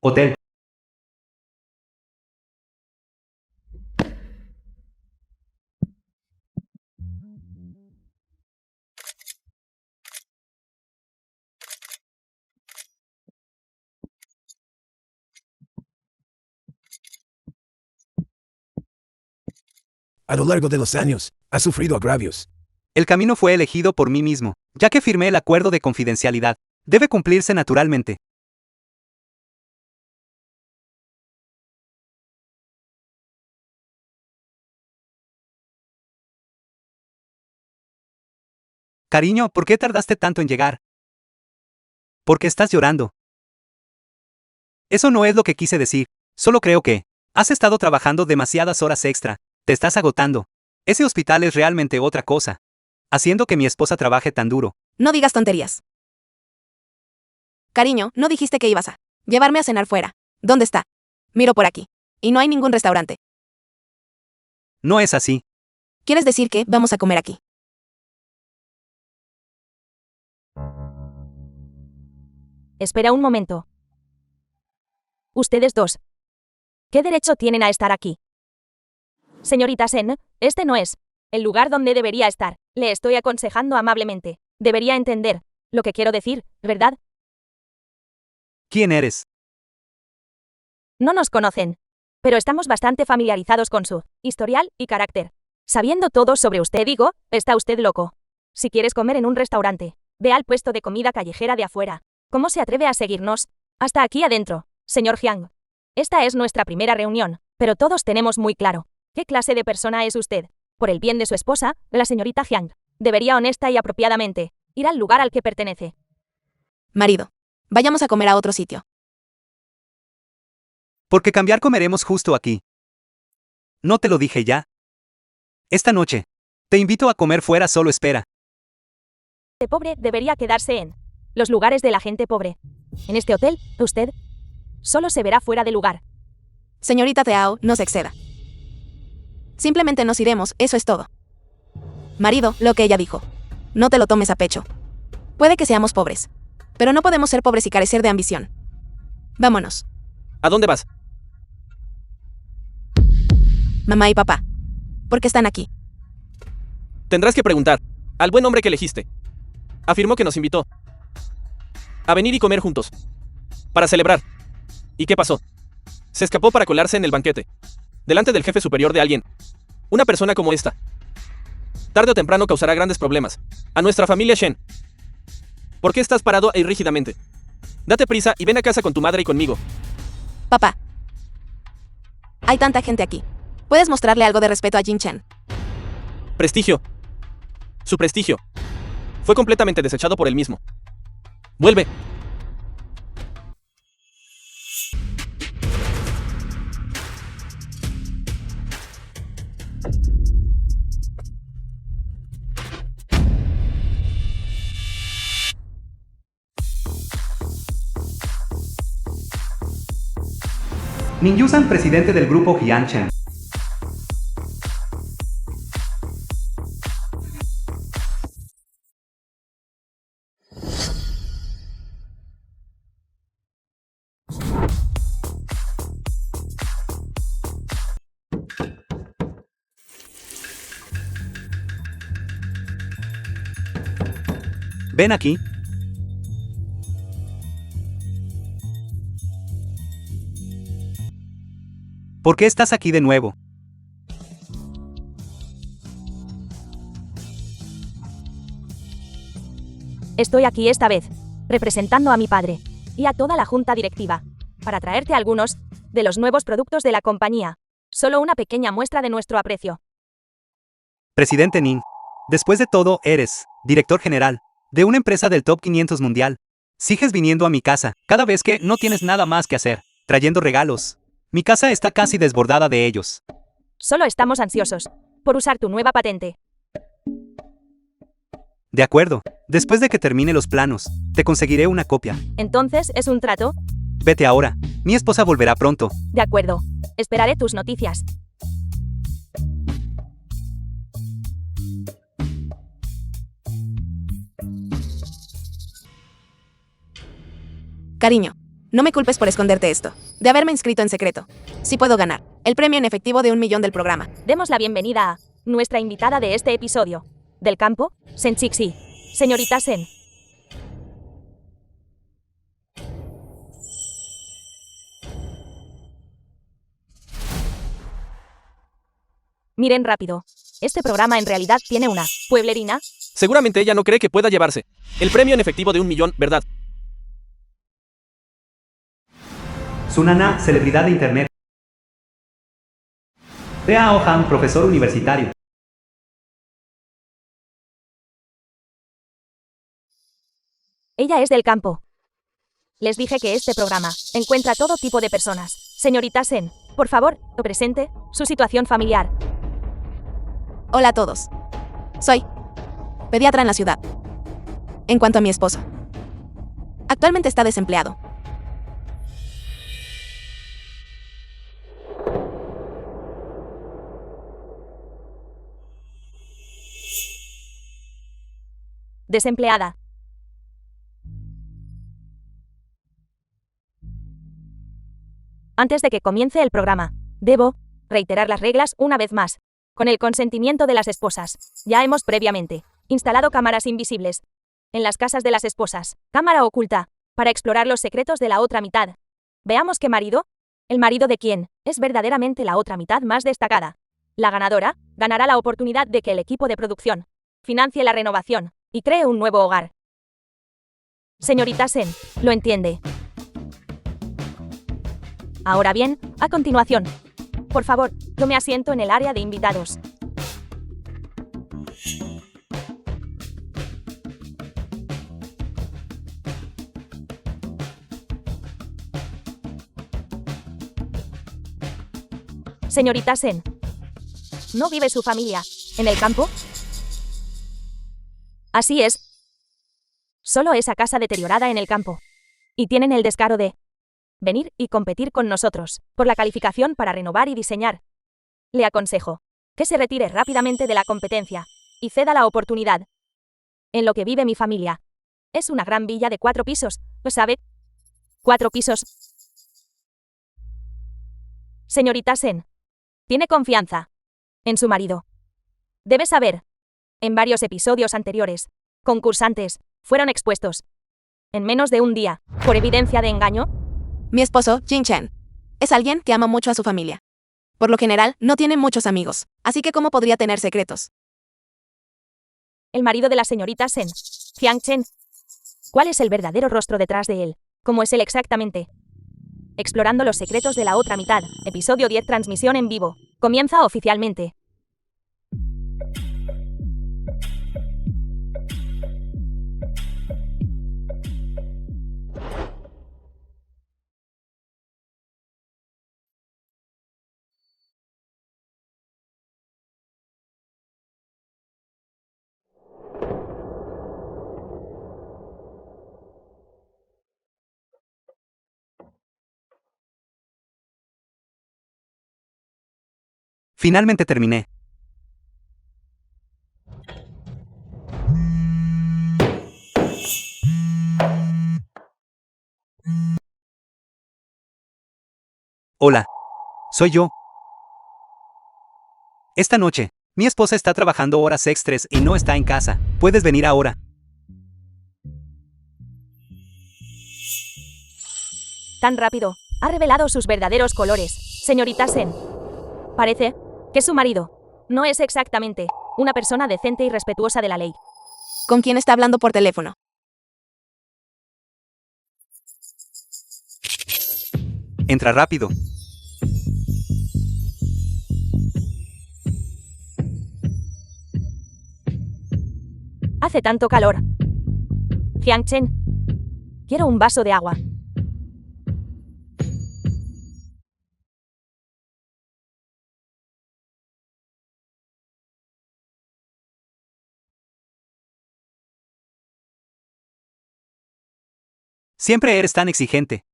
Hotel. A lo largo de los años, ha sufrido agravios. El camino fue elegido por mí mismo, ya que firmé el acuerdo de confidencialidad. Debe cumplirse naturalmente. Cariño, ¿por qué tardaste tanto en llegar? ¿Por qué estás llorando? Eso no es lo que quise decir. Solo creo que has estado trabajando demasiadas horas extra. Te estás agotando. Ese hospital es realmente otra cosa. Haciendo que mi esposa trabaje tan duro. No digas tonterías. Cariño, ¿no dijiste que ibas a llevarme a cenar fuera? ¿Dónde está? Miro por aquí. Y no hay ningún restaurante. No es así. ¿Quieres decir que vamos a comer aquí? Espera un momento. Ustedes dos. ¿Qué derecho tienen a estar aquí? Señorita Sen, este no es el lugar donde debería estar. Le estoy aconsejando amablemente. Debería entender lo que quiero decir, ¿verdad? ¿Quién eres? No nos conocen, pero estamos bastante familiarizados con su historial y carácter. Sabiendo todo sobre usted, digo, está usted loco. Si quieres comer en un restaurante, ve al puesto de comida callejera de afuera. ¿Cómo se atreve a seguirnos? Hasta aquí adentro, señor Jiang. Esta es nuestra primera reunión, pero todos tenemos muy claro qué clase de persona es usted. Por el bien de su esposa, la señorita Jiang, debería honesta y apropiadamente ir al lugar al que pertenece. Marido, vayamos a comer a otro sitio. Porque cambiar comeremos justo aquí. ¿No te lo dije ya? Esta noche. Te invito a comer fuera, solo espera. El pobre debería quedarse en los lugares de la gente pobre. En este hotel, usted solo se verá fuera de lugar. Señorita Teao, no se exceda. Simplemente nos iremos, eso es todo. Marido, lo que ella dijo. No te lo tomes a pecho. Puede que seamos pobres, pero no podemos ser pobres y carecer de ambición. Vámonos. ¿A dónde vas? Mamá y papá. ¿Por qué están aquí? Tendrás que preguntar al buen hombre que elegiste. Afirmó que nos invitó a venir y comer juntos. Para celebrar. ¿Y qué pasó? Se escapó para colarse en el banquete. Delante del jefe superior de alguien. Una persona como esta. Tarde o temprano causará grandes problemas a nuestra familia Shen. ¿Por qué estás parado ahí rígidamente? Date prisa y ven a casa con tu madre y conmigo. Papá. Hay tanta gente aquí. ¿Puedes mostrarle algo de respeto a Jin Chen? Prestigio. Su prestigio fue completamente desechado por él mismo. Vuelve. Ninjusan, presidente del grupo Jianchen. Ven aquí. ¿Por qué estás aquí de nuevo? Estoy aquí esta vez, representando a mi padre y a toda la junta directiva, para traerte algunos de los nuevos productos de la compañía. Solo una pequeña muestra de nuestro aprecio. Presidente Ning. Después de todo, eres director general de una empresa del top 500 mundial. Sigues viniendo a mi casa cada vez que no tienes nada más que hacer, trayendo regalos. Mi casa está casi desbordada de ellos. Solo estamos ansiosos por usar tu nueva patente. De acuerdo. Después de que termine los planos, te conseguiré una copia. Entonces, ¿es un trato? Vete ahora. Mi esposa volverá pronto. De acuerdo. Esperaré tus noticias. Cariño, No me culpes por esconderte esto, de haberme inscrito en secreto. Sí puedo ganar el premio en efectivo de 1 millón del programa. Demos la bienvenida a nuestra invitada de este episodio. Del campo, Sen Chixi. Señorita Sen. Miren rápido. Este programa en realidad tiene una pueblerina. Seguramente ella no cree que pueda llevarse el premio en efectivo de 1 millón, ¿verdad? Sunana, celebridad de internet. Tea Ohan, profesor universitario. Ella es del campo. Les dije que este programa encuentra todo tipo de personas. Señorita Sen, por favor, presente su situación familiar. Hola a todos. Soy pediatra en la ciudad. En cuanto a mi esposo, actualmente está desempleado. Desempleada. Antes de que comience el programa, debo reiterar las reglas una vez más. Con el consentimiento de las esposas, ya hemos previamente instalado cámaras invisibles en las casas de las esposas, cámara oculta, para explorar los secretos de la otra mitad. Veamos qué marido, el marido de quién, es verdaderamente la otra mitad más destacada. La ganadora ganará la oportunidad de que el equipo de producción financie la renovación y cree un nuevo hogar. Señorita Sen, lo entiende. Ahora bien, a continuación, por favor, tome asiento en el área de invitados. Señorita Sen, ¿no vive su familia en el campo? Así es. Solo esa casa deteriorada en el campo. Y tienen el descaro de venir y competir con nosotros por la calificación para renovar y diseñar. Le aconsejo que se retire rápidamente de la competencia y ceda la oportunidad. En lo que vive mi familia. Es una gran villa de 4 pisos, ¿lo sabe? 4 pisos. Señorita Sen, tiene confianza en su marido. Debe saber, en varios episodios anteriores, concursantes fueron expuestos en menos de un día por evidencia de engaño. Mi esposo, Jin Chen, es alguien que ama mucho a su familia. Por lo general, no tiene muchos amigos, así que ¿cómo podría tener secretos? El marido de la señorita Sen, Jiang Chen. ¿Cuál es el verdadero rostro detrás de él? ¿Cómo es él exactamente? Explorando los secretos de la otra mitad, episodio 10, transmisión en vivo. Comienza oficialmente. Finalmente terminé. Hola. Soy yo. Esta noche, mi esposa está trabajando horas extras y no está en casa. ¿Puedes venir ahora? Tan rápido. Ha revelado sus verdaderos colores, señorita Sen. Parece que su marido no es exactamente una persona decente y respetuosa de la ley. ¿Con quién está hablando por teléfono? Entra rápido. Hace tanto calor. Jiang Chen. Quiero un vaso de agua. Siempre eres tan exigente.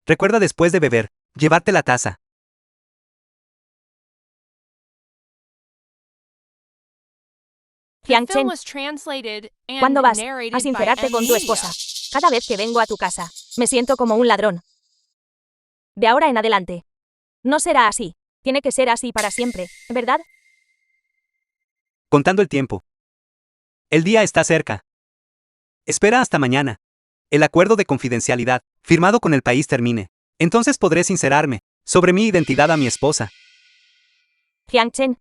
Recuerda después de beber, llevarte la taza. Jiang film Chen, was translated and ¿cuándo vas narrated a by sincerarte con tu Emilia. esposa? Cada vez que vengo a tu casa, me siento como un ladrón. De ahora en adelante. No será así. Tiene que ser así para siempre, ¿verdad? Contando el tiempo. El día está cerca. Espera hasta mañana. El acuerdo de confidencialidad, firmado con el país termine. Entonces podré sincerarme sobre mi identidad a mi esposa. Jiang Chen.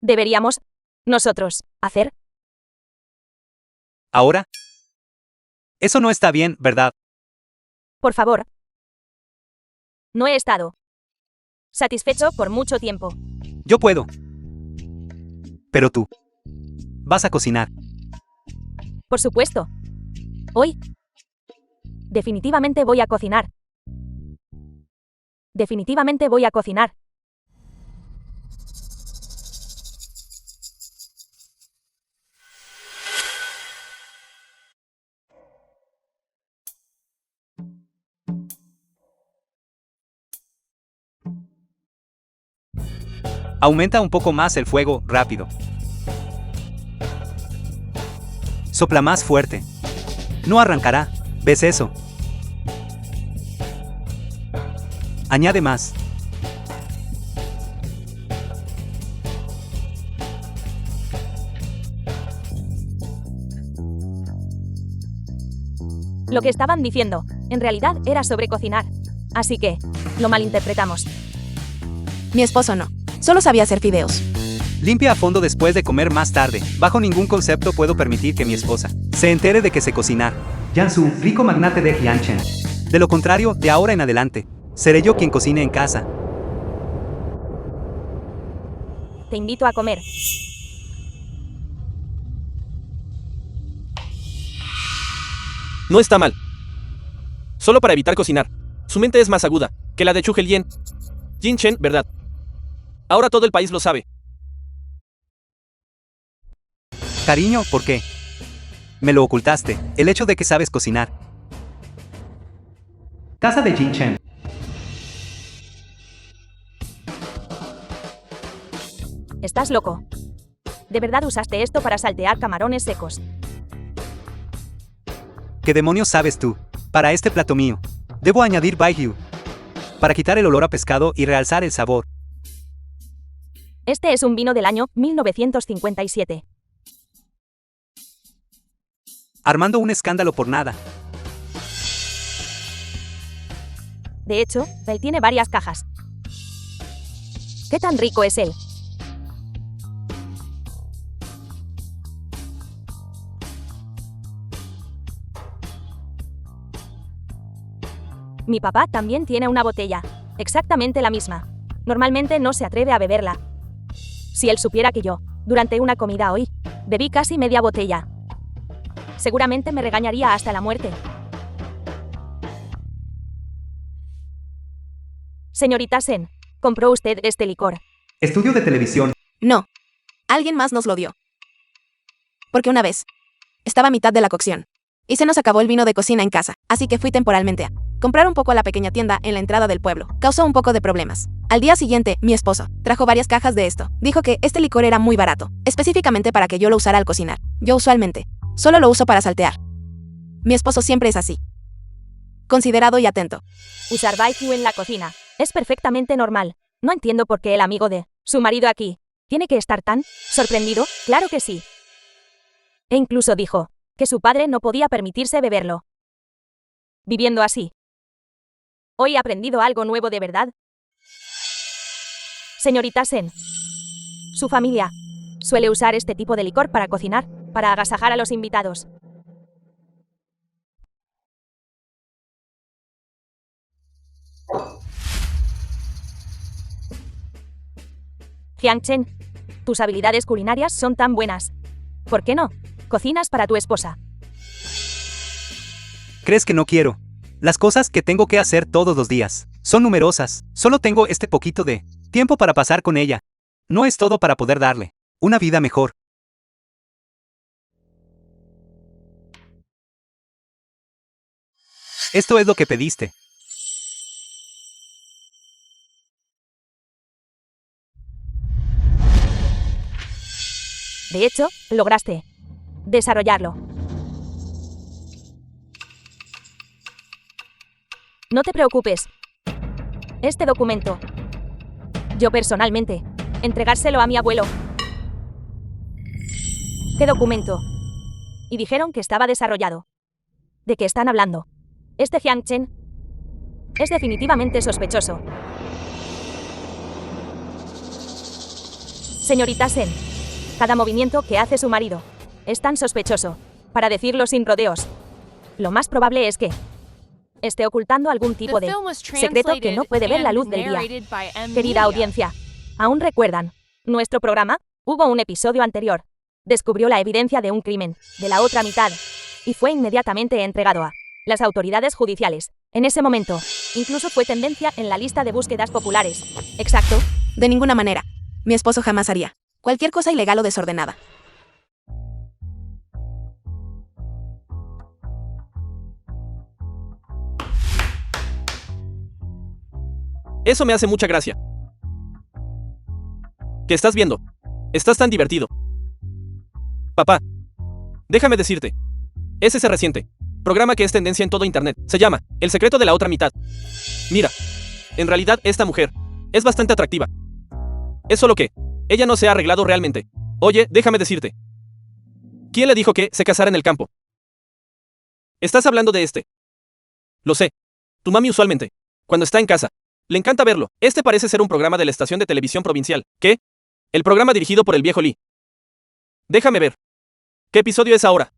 Deberíamos, nosotros, hacer. ¿Ahora? Eso no está bien, ¿verdad? Por favor. No he estado satisfecho por mucho tiempo. Yo puedo. Pero tú. Vas a cocinar. Por supuesto. Hoy. Definitivamente voy a cocinar. Definitivamente voy a cocinar. Aumenta un poco más el fuego, rápido. Sopla más fuerte. No arrancará, ¿ves eso? Añade más. Lo que estaban diciendo, en realidad era sobre cocinar. Así que, lo malinterpretamos. Mi esposo no. Solo sabía hacer fideos. Limpia a fondo después de comer más tarde. Bajo ningún concepto puedo permitir que mi esposa se entere de que sé cocinar. Jiangsu, rico magnate de Jianchen. De lo contrario, de ahora en adelante, seré yo quien cocine en casa. Te invito a comer. No está mal. Solo para evitar cocinar. Su mente es más aguda que la de Chu Helien. Jin Chen, ¿verdad? Ahora todo el país lo sabe. Cariño, ¿por qué? Me lo ocultaste, el hecho de que sabes cocinar. Casa de Jinchen. Estás loco. ¿De verdad usaste esto para saltear camarones secos? ¿Qué demonios sabes tú? Para este plato mío, debo añadir baijiu para quitar el olor a pescado y realzar el sabor. Este es un vino del año 1957. Armando un escándalo por nada. De hecho, él tiene varias cajas. ¿Qué tan rico es él? Mi papá también tiene una botella, exactamente la misma. Normalmente no se atreve a beberla. Si él supiera que yo, durante una comida hoy, bebí casi media botella, seguramente me regañaría hasta la muerte. Señorita Sen, ¿compró usted este licor? Estudio de televisión. No. Alguien más nos lo dio. Porque una vez estaba a mitad de la cocción y se nos acabó el vino de cocina en casa, así que fui temporalmente a comprar un poco a la pequeña tienda en la entrada del pueblo. Causó un poco de problemas. Al día siguiente, mi esposo trajo varias cajas de esto. Dijo que este licor era muy barato, específicamente para que yo lo usara al cocinar. Yo usualmente solo lo uso para saltear. Mi esposo siempre es así. Considerado y atento. Usar barbecue en la cocina es perfectamente normal. No entiendo por qué el amigo de su marido aquí tiene que estar tan sorprendido. Claro que sí. E incluso dijo que su padre no podía permitirse beberlo. Viviendo así. Hoy he aprendido algo nuevo de verdad. Señorita Sen, su familia suele usar este tipo de licor para cocinar, para agasajar a los invitados. Jiang Chen, tus habilidades culinarias son tan buenas. ¿Por qué no? Cocinas para tu esposa. ¿Crees que no quiero? Las cosas que tengo que hacer todos los días son numerosas. Solo tengo este poquito de tiempo para pasar con ella. No es todo para poder darle una vida mejor. Esto es lo que pediste. De hecho, lograste desarrollarlo. No te preocupes. Este documento, yo personalmente, entregárselo a mi abuelo. ¿Qué documento? Y dijeron que estaba desarrollado. ¿De qué están hablando? Este Jiang Chen es definitivamente sospechoso. Señorita Sen, cada movimiento que hace su marido es tan sospechoso, para decirlo sin rodeos. Lo más probable es que esté ocultando algún tipo de secreto que no puede ver la luz del día. Querida audiencia, ¿aún recuerdan nuestro programa? Hubo un episodio anterior. Descubrió la evidencia de un crimen, de la otra mitad, y fue inmediatamente entregado a las autoridades judiciales. En ese momento, incluso fue tendencia en la lista de búsquedas populares. Exacto. De ninguna manera. Mi esposo jamás haría cualquier cosa ilegal o desordenada. Eso me hace mucha gracia. ¿Qué estás viendo? Estás tan divertido. Papá, déjame decirte. Es ese reciente programa que es tendencia en todo internet. Se llama El secreto de la otra mitad. Mira, en realidad esta mujer es bastante atractiva. Es solo que ella no se ha arreglado realmente. Oye, déjame decirte. ¿Quién le dijo que se casara en el campo? Estás hablando de este. Lo sé. Tu mami usualmente, cuando está en casa, le encanta verlo. Este parece ser un programa de la estación de televisión provincial. ¿Qué? El programa dirigido por el viejo Lee. Déjame ver. ¿Qué episodio es ahora?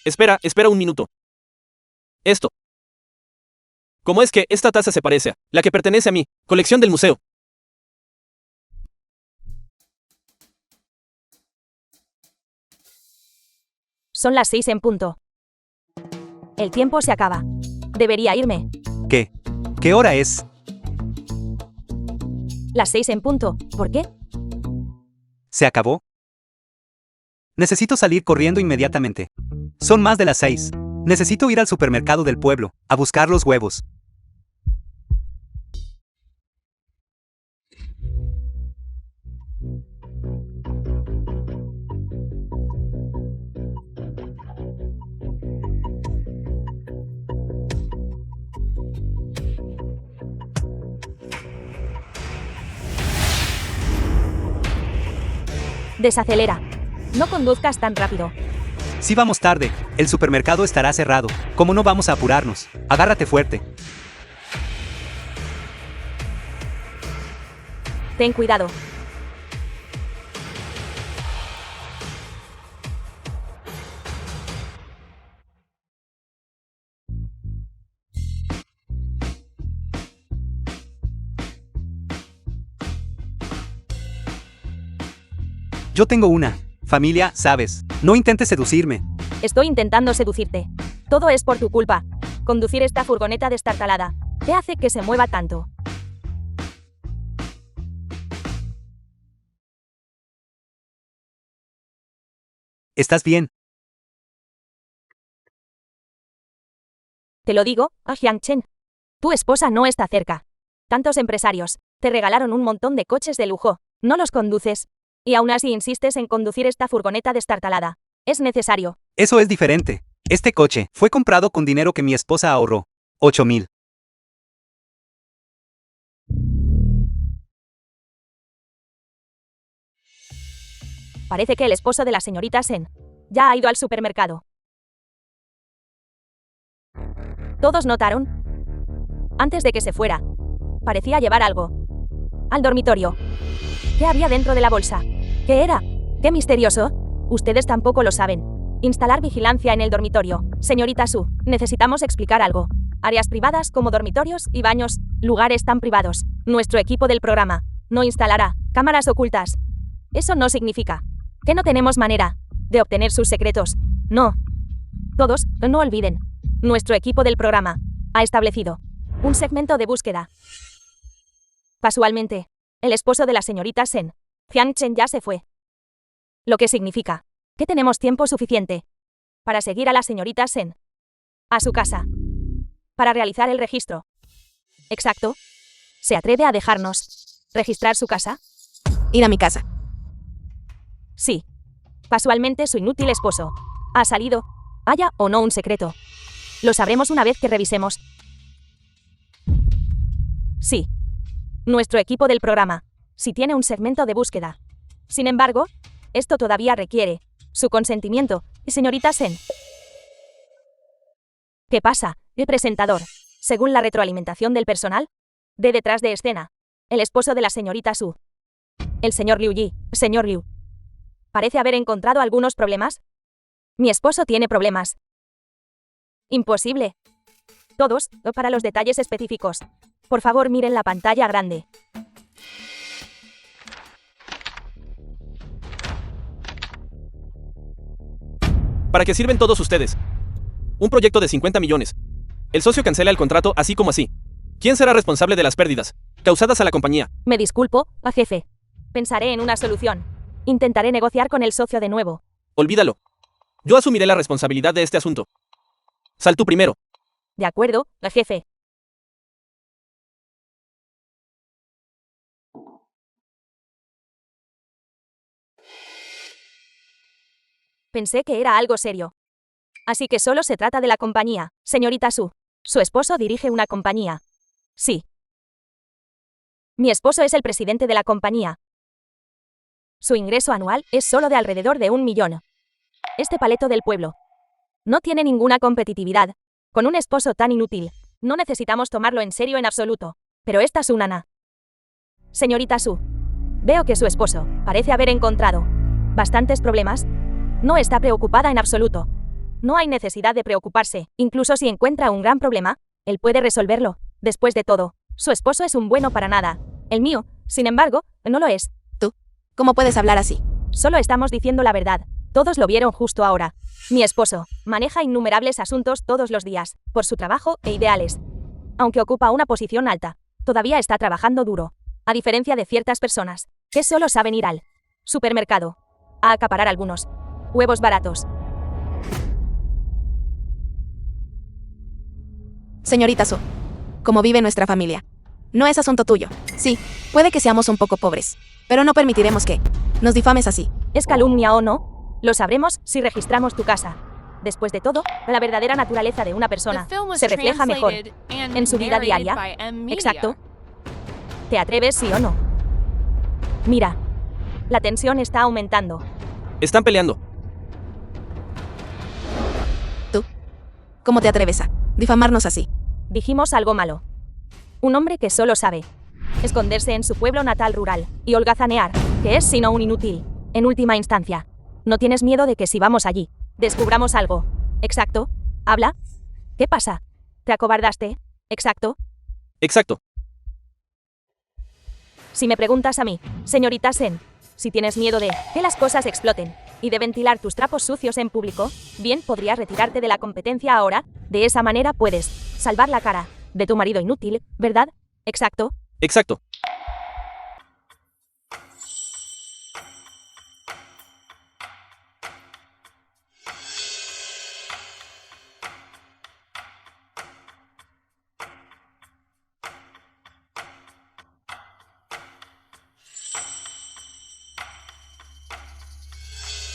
Espera un minuto. Esto. ¿Cómo es que esta taza se parece a la que pertenece a mi colección del museo? Son las 6 en punto. El tiempo se acaba. Debería irme. ¿Qué? ¿Qué hora es? Las 6 en punto. ¿Por qué? ¿Se acabó? Necesito salir corriendo inmediatamente. Son más de las 6. Necesito ir al supermercado del pueblo, a buscar los huevos. Desacelera. No conduzcas tan rápido. Si vamos tarde, el supermercado estará cerrado. ¿Cómo no vamos a apurarnos? Agárrate fuerte. Ten cuidado. Yo tengo una familia, ¿sabes? No intentes seducirme. Estoy intentando seducirte. Todo es por tu culpa. Conducir esta furgoneta destartalada. ¿Qué hace que se mueva tanto? ¿Estás bien? Te lo digo, a Jiang Chen. Tu esposa no está cerca. Tantos empresarios te regalaron un montón de coches de lujo. No los conduces. Y aún así insistes en conducir esta furgoneta destartalada. Es necesario. Eso es diferente. Este coche fue comprado con dinero que mi esposa ahorró. 8,000. Parece que el esposo de la señorita Sen ya ha ido al supermercado. Todos notaron. Antes de que se fuera, parecía llevar algo. Al dormitorio. ¿Qué había dentro de la bolsa? ¿Qué era? ¡Qué misterioso! Ustedes tampoco lo saben. Instalar vigilancia en el dormitorio. Señorita Su, necesitamos explicar algo. Áreas privadas como dormitorios y baños, lugares tan privados. Nuestro equipo del programa no instalará cámaras ocultas. Eso no significa que no tenemos manera de obtener sus secretos. No. Todos, no olviden. Nuestro equipo del programa ha establecido un segmento de búsqueda. Casualmente, el esposo de la señorita Sen, Jiang Chen, ya se fue. Lo que significa que tenemos tiempo suficiente para seguir a la señorita Sen a su casa, para realizar el registro. Exacto. ¿Se atreve a dejarnos registrar su casa? Ir a mi casa. Sí. Casualmente su inútil esposo ha salido, haya o no un secreto. Lo sabremos una vez que revisemos. Sí. Nuestro equipo del programa sí tiene un segmento de búsqueda. Sin embargo, esto todavía requiere su consentimiento, señorita Sen. ¿Qué pasa, el presentador? Según la retroalimentación del personal de detrás de escena, el esposo de la señorita Su, el señor Liu Yi, señor Liu, parece haber encontrado algunos problemas. Mi esposo tiene problemas. Imposible. Todos, para los detalles específicos. Por favor, miren la pantalla grande. ¿Para qué sirven todos ustedes? Un proyecto de 50 millones. El socio cancela el contrato así como así. ¿Quién será responsable de las pérdidas causadas a la compañía? Me disculpo, jefe. Pensaré en una solución. Intentaré negociar con el socio de nuevo. Olvídalo. Yo asumiré la responsabilidad de este asunto. Sal tú primero. De acuerdo, jefe. Pensé que era algo serio. Así que solo se trata de la compañía, señorita Su. Su esposo dirige una compañía. Sí. Mi esposo es el presidente de la compañía. Su ingreso anual es solo de alrededor de 1 millón. Este paleto del pueblo no tiene ninguna competitividad. Con un esposo tan inútil, no necesitamos tomarlo en serio en absoluto. Pero esta es una nana. Señorita Su, veo que su esposo parece haber encontrado bastantes problemas. No está preocupada en absoluto. No hay necesidad de preocuparse. Incluso si encuentra un gran problema, él puede resolverlo. Después de todo, su esposo es un bueno para nada. El mío, sin embargo, no lo es. ¿Cómo puedes hablar así? Solo estamos diciendo la verdad. Todos lo vieron justo ahora. Mi esposo maneja innumerables asuntos todos los días, por su trabajo e ideales. Aunque ocupa una posición alta, todavía está trabajando duro. A diferencia de ciertas personas, que solo saben ir al supermercado a acaparar algunos huevos baratos. Señorita Su, ¿cómo vive nuestra familia? No es asunto tuyo. Sí, puede que seamos un poco pobres, pero no permitiremos que nos difames así. ¿Es calumnia o no? Lo sabremos si registramos tu casa. Después de todo, la verdadera naturaleza de una persona se refleja mejor en su vida diaria. Exacto. ¿Te atreves, sí o no? Mira, la tensión está aumentando. Están peleando. ¿Cómo te atreves a difamarnos así? Dijimos algo malo. Un hombre que solo sabe esconderse en su pueblo natal rural y holgazanear, que es sino un inútil. En última instancia, ¿no tienes miedo de que si vamos allí, descubramos algo? Exacto. ¿Habla? ¿Qué pasa? ¿Te acobardaste? Exacto. Exacto. Si me preguntas a mí, señorita Sen, si tienes miedo de que las cosas exploten y de ventilar tus trapos sucios en público, bien podrías retirarte de la competencia ahora. De esa manera puedes salvar la cara de tu marido inútil, ¿verdad? Exacto. Exacto.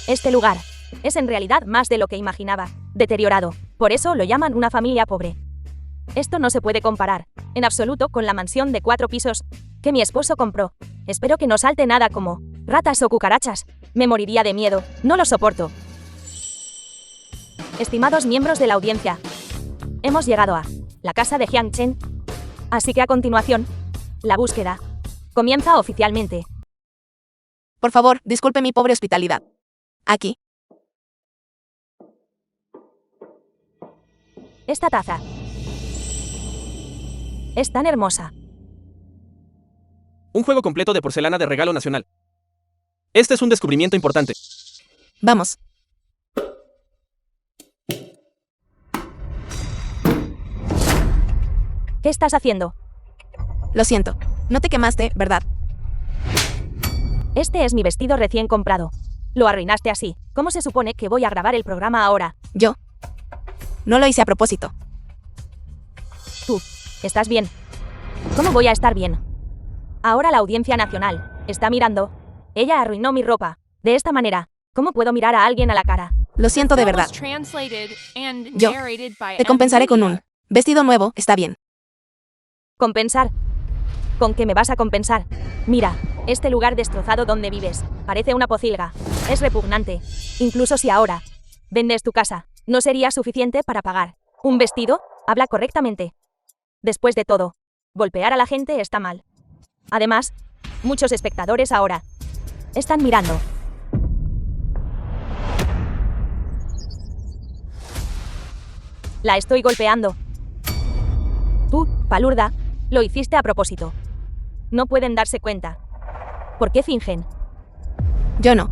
Este lugar es en realidad más de lo que imaginaba, deteriorado. Por eso lo llaman una familia pobre. Esto no se puede comparar, en absoluto, con la mansión de 4 pisos que mi esposo compró. Espero que no salte nada como ratas o cucarachas. Me moriría de miedo, no lo soporto. Estimados miembros de la audiencia, hemos llegado a la casa de Jiang Chen. Así que a continuación, la búsqueda comienza oficialmente. Por favor, disculpe mi pobre hospitalidad. Aquí. Esta taza es tan hermosa. Un juego completo de porcelana de regalo nacional. Este es un descubrimiento importante. Vamos. ¿Qué estás haciendo? Lo siento. No te quemaste, ¿verdad? Este es mi vestido recién comprado. Lo arruinaste así. ¿Cómo se supone que voy a grabar el programa ahora? Yo. No lo hice a propósito. Tú. ¿Estás bien? ¿Cómo voy a estar bien? Ahora la Audiencia Nacional está mirando. Ella arruinó mi ropa. De esta manera, ¿cómo puedo mirar a alguien a la cara? Lo siento de verdad. Yo te compensaré con un vestido nuevo, está bien. ¿Compensar? ¿Con qué me vas a compensar? Mira, este lugar destrozado donde vives, parece una pocilga. Es repugnante. Incluso si ahora vendes tu casa, no sería suficiente para pagar un vestido. Habla correctamente. Después de todo, golpear a la gente está mal. Además, muchos espectadores ahora están mirando. La estoy golpeando. Tú, palurda, lo hiciste a propósito. No pueden darse cuenta. ¿Por qué fingen? Yo no.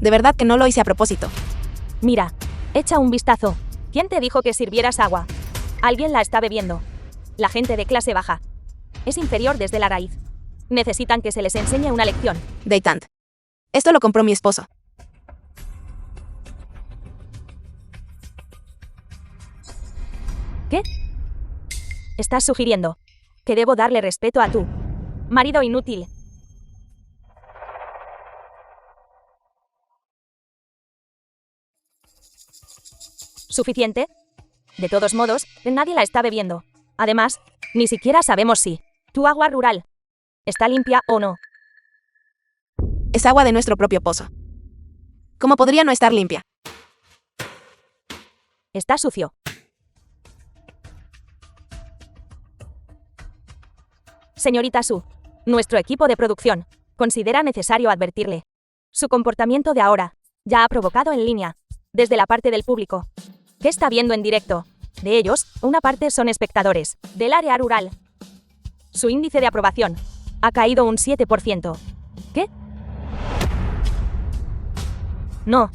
De verdad que no lo hice a propósito. Mira, echa un vistazo. ¿Quién te dijo que sirvieras agua? Alguien la está bebiendo. La gente de clase baja. Es inferior desde la raíz. Necesitan que se les enseñe una lección. Deitant. Esto lo compró mi esposo. ¿Qué? Estás sugiriendo que debo darle respeto a tu marido inútil. ¿Suficiente? De todos modos, nadie la está bebiendo. Además, ni siquiera sabemos si tu agua rural está limpia o no. Es agua de nuestro propio pozo. ¿Cómo podría no estar limpia? Está sucio. Señorita Su, nuestro equipo de producción considera necesario advertirle. Su comportamiento de ahora ya ha provocado en línea, desde la parte del público, que está viendo en directo. De ellos, una parte son espectadores del área rural. Su índice de aprobación ha caído un 7%. ¿Qué? No.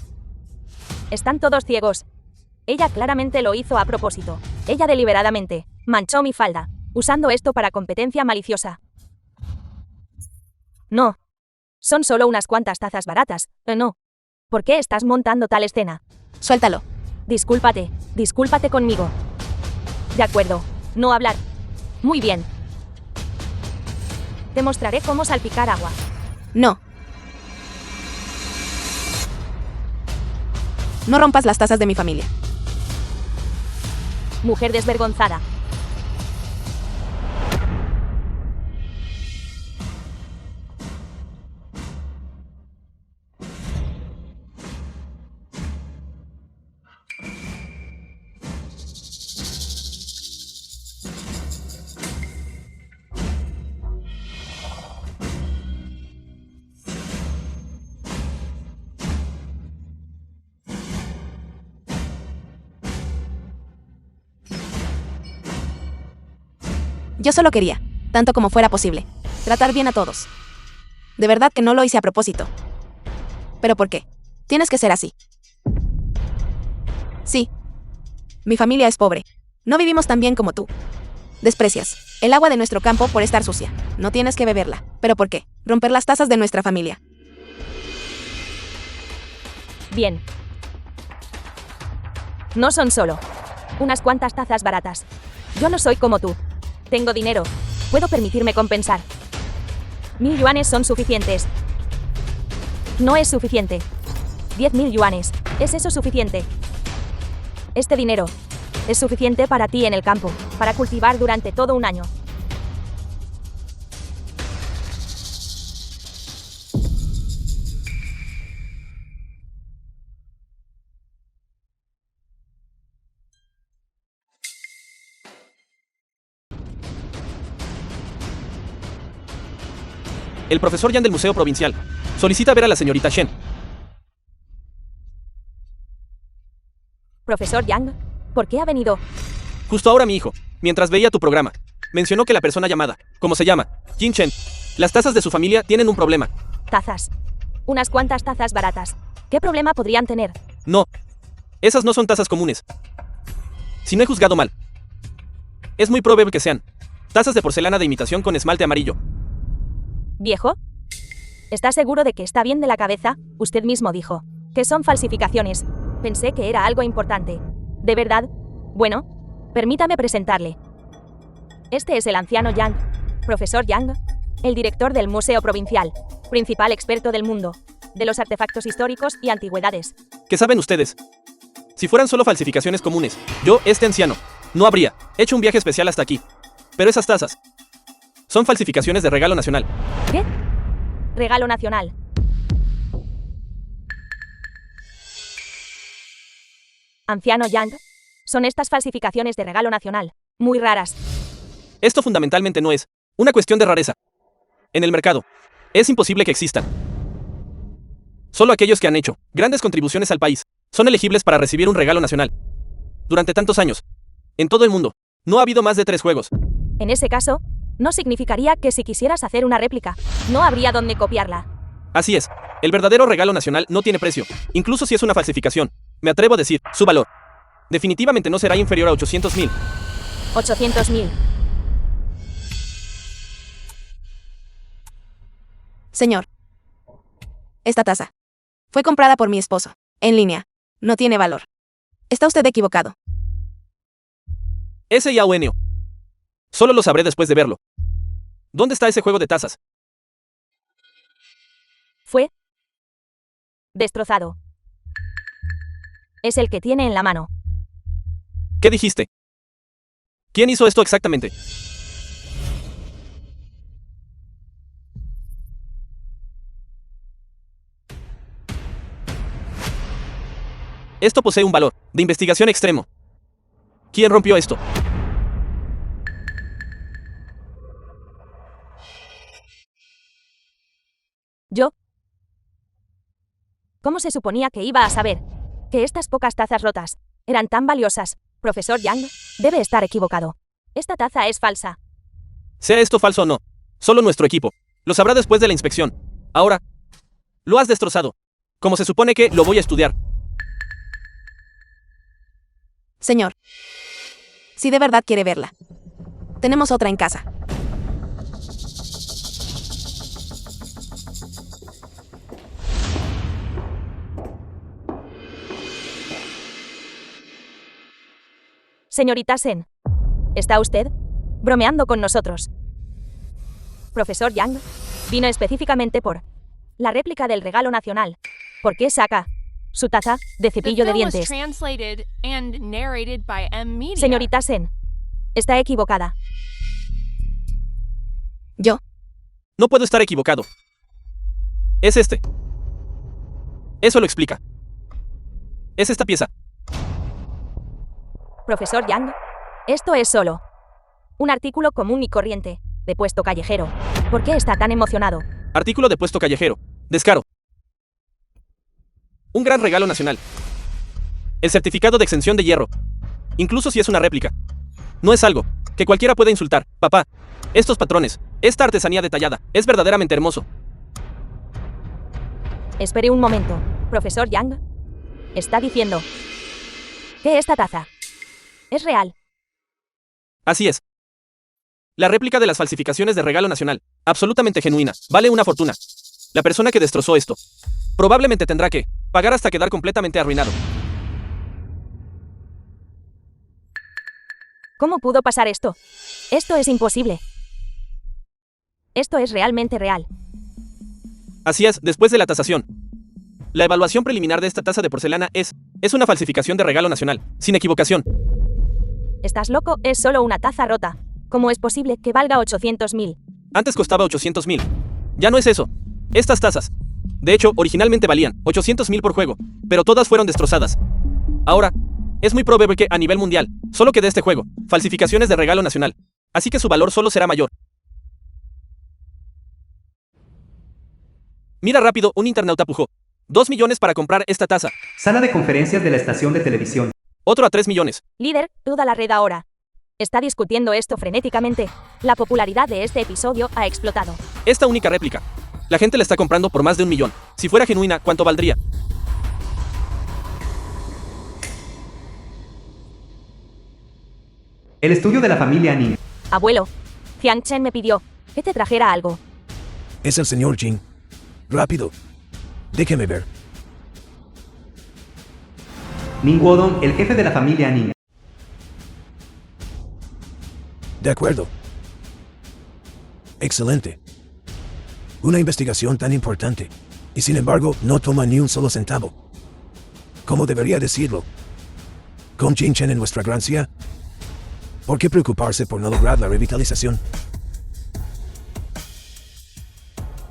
Están todos ciegos. Ella claramente lo hizo a propósito. Ella deliberadamente manchó mi falda, usando esto para competencia maliciosa. No. Son solo unas cuantas tazas baratas. No. ¿Por qué estás montando tal escena? Suéltalo. Discúlpate conmigo. De acuerdo. No hablar. Muy bien. Te mostraré cómo salpicar agua. No. No rompas las tazas de mi familia. Mujer desvergonzada. Yo solo quería, tanto como fuera posible, tratar bien a todos. De verdad que no lo hice a propósito. ¿Pero por qué? Tienes que ser así. Sí. Mi familia es pobre. No vivimos tan bien como tú. Desprecias el agua de nuestro campo por estar sucia. No tienes que beberla. ¿Pero por qué? Romper las tazas de nuestra familia. Bien. No son solo unas cuantas tazas baratas. Yo no soy como tú. Tengo dinero. Puedo permitirme compensar. 1000 yuanes son suficientes. No es suficiente. 10.000 yuanes. ¿Es eso suficiente? Este dinero es suficiente para ti en el campo, para cultivar durante todo un año. El profesor Yan del Museo Provincial solicita ver a la señorita Shen. Profesor Yang, ¿por qué ha venido? Justo ahora mi hijo, mientras veía tu programa, mencionó que la persona llamada, como se llama, Jin Chen, las tazas de su familia tienen un problema. Tazas. Unas cuantas tazas baratas. ¿Qué problema podrían tener? No, esas no son tazas comunes. Si no he juzgado mal, es muy probable que sean tazas de porcelana de imitación con esmalte amarillo. ¿Viejo? ¿Está seguro de que está bien de la cabeza? Usted mismo dijo que son falsificaciones. Pensé que era algo importante. ¿De verdad? Bueno, permítame presentarle. Este es el anciano Yang. Profesor Yang, el director del Museo Provincial, principal experto del mundo, de los artefactos históricos y antigüedades. ¿Qué saben ustedes? Si fueran solo falsificaciones comunes, yo, este anciano, no habría hecho un viaje especial hasta aquí. Pero esas tazas son falsificaciones de regalo nacional. ¿Qué? Regalo nacional. Anciano Yang, son estas falsificaciones de regalo nacional, muy raras. Esto fundamentalmente no es una cuestión de rareza. En el mercado, es imposible que existan. Solo aquellos que han hecho grandes contribuciones al país son elegibles para recibir un regalo nacional. Durante tantos años, en todo el mundo, no ha habido más de 3 juegos. En ese caso, no significaría que si quisieras hacer una réplica, no habría dónde copiarla. Así es, el verdadero regalo nacional no tiene precio, incluso si es una falsificación. Me atrevo a decir, su valor definitivamente no será inferior a 800.000. 800.000. Señor. Esta taza fue comprada por mi esposo, en línea. No tiene valor. Está usted equivocado. S.I.A.U.N.O. Solo lo sabré después de verlo. ¿Dónde está ese juego de tazas? Fue destrozado. Es el que tiene en la mano. ¿Qué dijiste? ¿Quién hizo esto exactamente? Esto posee un valor de investigación extremo. ¿Quién rompió esto? ¿Yo? ¿Cómo se suponía que iba a saber que estas pocas tazas rotas eran tan valiosas? Profesor Yang debe estar equivocado. Esta taza es falsa. Sea esto falso o no, solo nuestro equipo lo sabrá después de la inspección. Ahora, lo has destrozado. Como se supone que lo voy a estudiar. Señor. Si de verdad quiere verla. Tenemos otra en casa. Señorita Sen, ¿está usted bromeando con nosotros? Profesor Yang vino específicamente por la réplica del regalo nacional. ¿Por qué saca su taza de cepillo de dientes? Señorita Sen, está equivocada. Yo. No puedo estar equivocado. Es este. Eso lo explica. Es esta pieza. Profesor Yang, esto es solo un artículo común y corriente, de puesto callejero. ¿Por qué está tan emocionado? Artículo de puesto callejero. Descaro. Un gran regalo nacional. El certificado de exención de hierro. Incluso si es una réplica. No es algo que cualquiera pueda insultar. Papá, estos patrones, esta artesanía detallada, es verdaderamente hermoso. Espere un momento. Profesor Yang está diciendo que esta taza es real. Así es. La réplica de las falsificaciones de regalo nacional, absolutamente genuina, vale una fortuna. La persona que destrozó esto probablemente tendrá que pagar hasta quedar completamente arruinado. ¿Cómo pudo pasar esto? Esto es imposible. Esto es realmente real. Así es, después de la tasación. La evaluación preliminar de esta taza de porcelana es una falsificación de regalo nacional, sin equivocación. ¿Estás loco? Es solo una taza rota. ¿Cómo es posible que valga 800.000? Antes costaba 800.000. Ya no es eso. Estas tazas, de hecho, originalmente valían 800.000 por juego, pero todas fueron destrozadas. Ahora, es muy probable que a nivel mundial solo quede este juego, falsificaciones de regalo nacional. Así que su valor solo será mayor. Mira rápido, un internauta pujó 2 millones para comprar esta taza. Sala de conferencias de la estación de televisión. Otro a 3 millones. Líder, toda la red ahora está discutiendo esto frenéticamente. La popularidad de este episodio ha explotado. Esta única réplica, la gente la está comprando por más de 1 millón. Si fuera genuina, ¿cuánto valdría? El estudio de la familia Ning. Abuelo, Jiang Chen me pidió que te trajera algo. Es el señor Jin. Rápido. Déjeme ver. Ning Wodong, el jefe de la familia Ning. De acuerdo. Excelente. Una investigación tan importante. Y sin embargo, no toma ni un solo centavo. ¿Cómo debería decirlo? ¿Con Jin Chen en nuestra gracia? ¿Por qué preocuparse por no lograr la revitalización?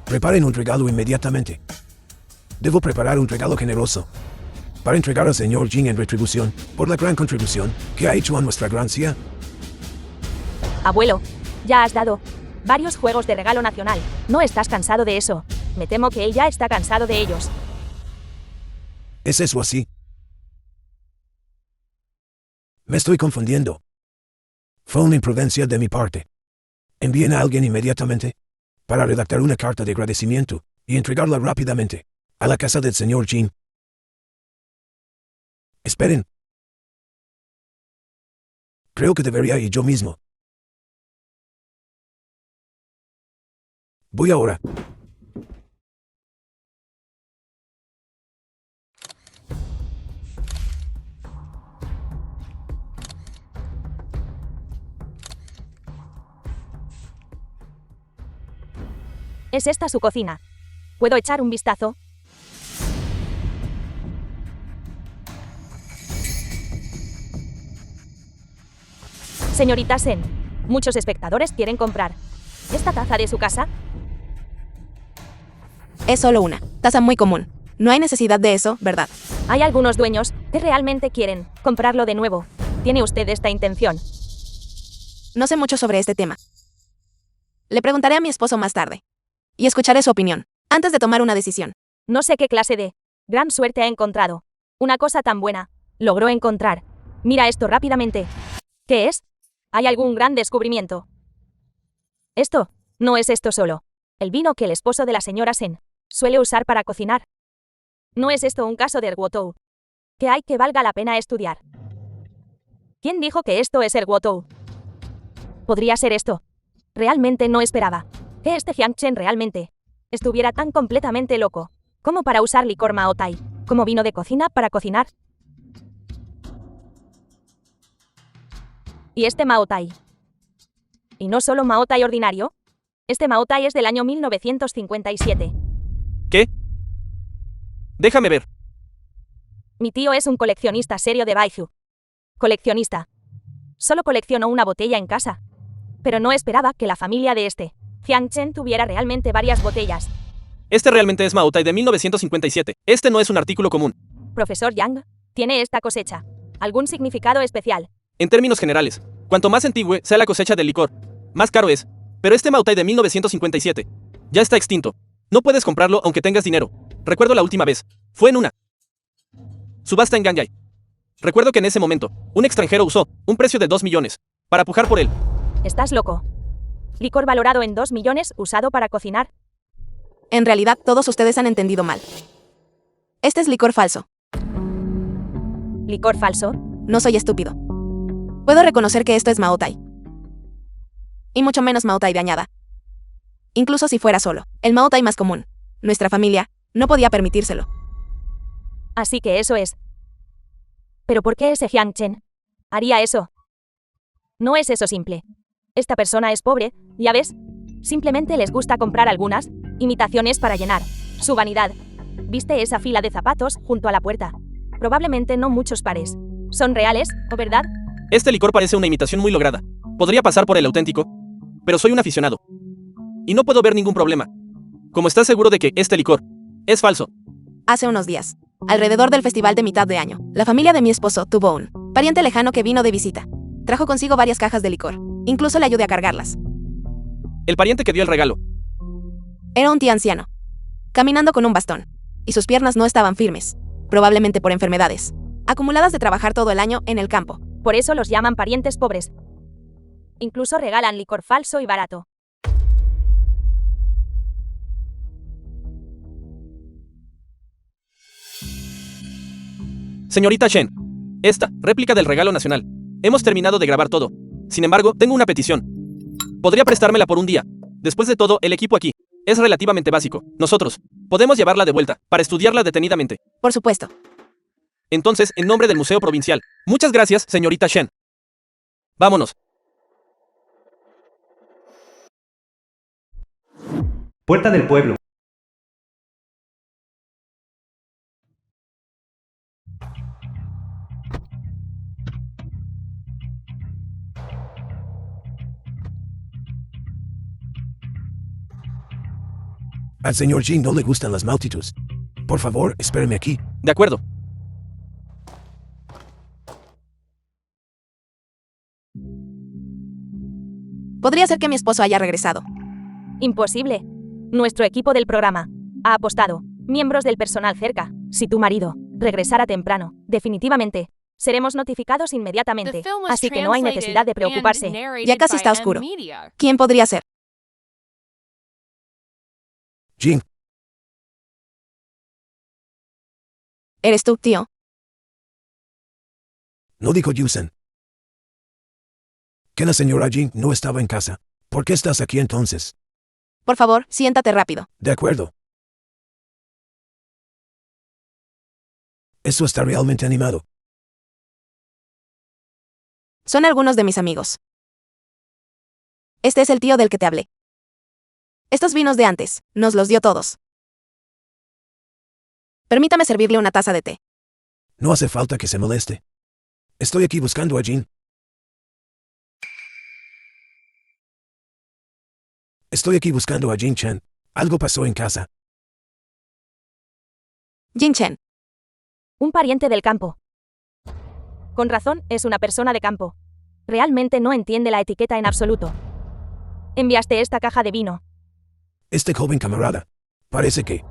Preparen un regalo inmediatamente. Debo preparar un regalo generoso para entregar al señor Jin en retribución por la gran contribución que ha hecho a nuestra gracia. Abuelo, ya has dado varios juegos de regalo nacional. ¿No estás cansado de eso? Me temo que él ya está cansado de ellos. ¿Es eso así? Me estoy confundiendo. Fue una imprudencia de mi parte. Envíen a alguien inmediatamente para redactar una carta de agradecimiento y entregarla rápidamente a la casa del señor Jin. Esperen. Creo que debería ir yo mismo. Voy ahora. ¿Es esta su cocina? ¿Puedo echar un vistazo? Señorita Sen, muchos espectadores quieren comprar esta taza de su casa. Es solo una taza muy común. No hay necesidad de eso, ¿verdad? Hay algunos dueños que realmente quieren comprarlo de nuevo. ¿Tiene usted esta intención? No sé mucho sobre este tema. Le preguntaré a mi esposo más tarde. Y escucharé su opinión, antes de tomar una decisión. No sé qué clase de gran suerte ha encontrado. Una cosa tan buena. Logró encontrar. Mira esto rápidamente. ¿Qué es? ¿Hay algún gran descubrimiento? Esto, no es esto solo. El vino que el esposo de la señora Sen suele usar para cocinar. ¿No es esto un caso de Erguotou? Que hay que valga la pena estudiar. ¿Quién dijo que esto es Erguotou? Podría ser esto. Realmente no esperaba que este Jiang Chen realmente estuviera tan completamente loco como para usar licor Mao Tai como vino de cocina para cocinar. ¿Y este Mao Tai? ¿Y no solo Mao Tai ordinario? Este Mao Tai es del año 1957. ¿Qué? Déjame ver. Mi tío es un coleccionista serio de Baijiu. Coleccionista. Solo coleccionó una botella en casa. Pero no esperaba que la familia de este Jiang Chen tuviera realmente varias botellas. Este realmente es Mao Tai de 1957. Este no es un artículo común. Profesor Yang, ¿tiene esta cosecha algún significado especial? En términos generales, cuanto más antigua sea la cosecha del licor, más caro es. Pero este Mao Tai de 1957 ya está extinto. No puedes comprarlo aunque tengas dinero. Recuerdo la última vez. Fue en una subasta en Gangyai. Recuerdo que en ese momento, un extranjero usó un precio de 2 millones para pujar por él. ¿Estás loco? Licor valorado en 2 millones usado para cocinar. En realidad, todos ustedes han entendido mal. Este es licor falso. ¿Licor falso? No soy estúpido. Puedo reconocer que esto es Mao Tai. Y mucho menos Mao Tai de añada. Incluso si fuera solo el Mao Tai más común, nuestra familia no podía permitírselo. Así que eso es. ¿Pero por qué ese Jiang Chen haría eso? No es eso simple. Esta persona es pobre, ya ves. Simplemente les gusta comprar algunas imitaciones para llenar su vanidad. ¿Viste esa fila de zapatos junto a la puerta? Probablemente no muchos pares. ¿Son reales, o verdad? Este licor parece una imitación muy lograda. Podría pasar por el auténtico, pero soy un aficionado. Y no puedo ver ningún problema. ¿Cómo estás seguro de que este licor es falso? Hace unos días, alrededor del festival de mitad de año, la familia de mi esposo tuvo un pariente lejano que vino de visita. Trajo consigo varias cajas de licor. Incluso le ayudé a cargarlas. El pariente que dio el regalo. Era un tío anciano, caminando con un bastón, y sus piernas no estaban firmes, probablemente por enfermedades acumuladas de trabajar todo el año en el campo. Por eso los llaman parientes pobres. Incluso regalan licor falso y barato. Señorita Shen, esta réplica del regalo nacional. Hemos terminado de grabar todo. Sin embargo, tengo una petición. ¿Podría prestármela por un día? Después de todo, el equipo aquí es relativamente básico. Nosotros podemos llevarla de vuelta para estudiarla detenidamente. Por supuesto. Entonces, en nombre del Museo Provincial, muchas gracias, señorita Shen. Vámonos. Puerta del pueblo. Al señor Jin no le gustan las multitudes. Por favor, espéreme aquí. De acuerdo. Podría ser que mi esposo haya regresado. Imposible. Nuestro equipo del programa ha apostado. Miembros del personal cerca. Si tu marido regresara temprano, definitivamente, seremos notificados inmediatamente. Así que no hay necesidad de preocuparse. Ya casi está oscuro. ¿Quién podría ser? Jin, ¿Eres tú, tío? no dijo Yusen. Que la señora Jin no estaba en casa. ¿Por qué estás aquí entonces? Por favor, siéntate rápido. De acuerdo. Eso está realmente animado. Son algunos de mis amigos. Este es el tío del que te hablé. Estos vinos de antes, nos los dio todos. Permítame servirle una taza de té. No hace falta que se moleste. Estoy aquí buscando a Jin. Estoy aquí buscando a Jin Chen. Algo pasó en casa. Jin Chen. Un pariente del campo. Con razón, es una persona de campo. Realmente no entiende la etiqueta en absoluto. Enviaste esta caja de vino. Este joven camarada. Parece que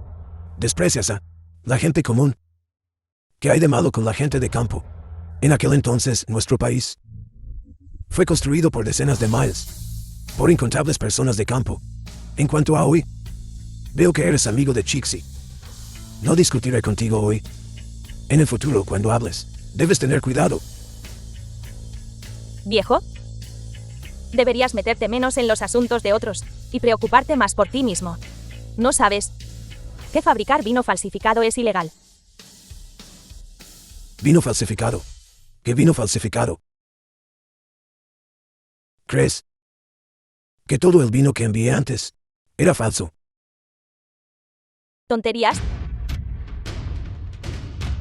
desprecias a la gente común. ¿Qué hay de malo con la gente de campo? En aquel entonces, nuestro país fue construido por decenas de miles, por incontables personas de campo. En cuanto a hoy, veo que eres amigo de Chixi. No discutiré contigo hoy. En el futuro, cuando hables, debes tener cuidado. ¿Viejo? Deberías meterte menos en los asuntos de otros y preocuparte más por ti mismo. ¿No sabes que fabricar vino falsificado es ilegal? Vino falsificado. ¿Qué vino falsificado? ¿Crees que todo el vino que envié antes era falso? ¿Tonterías?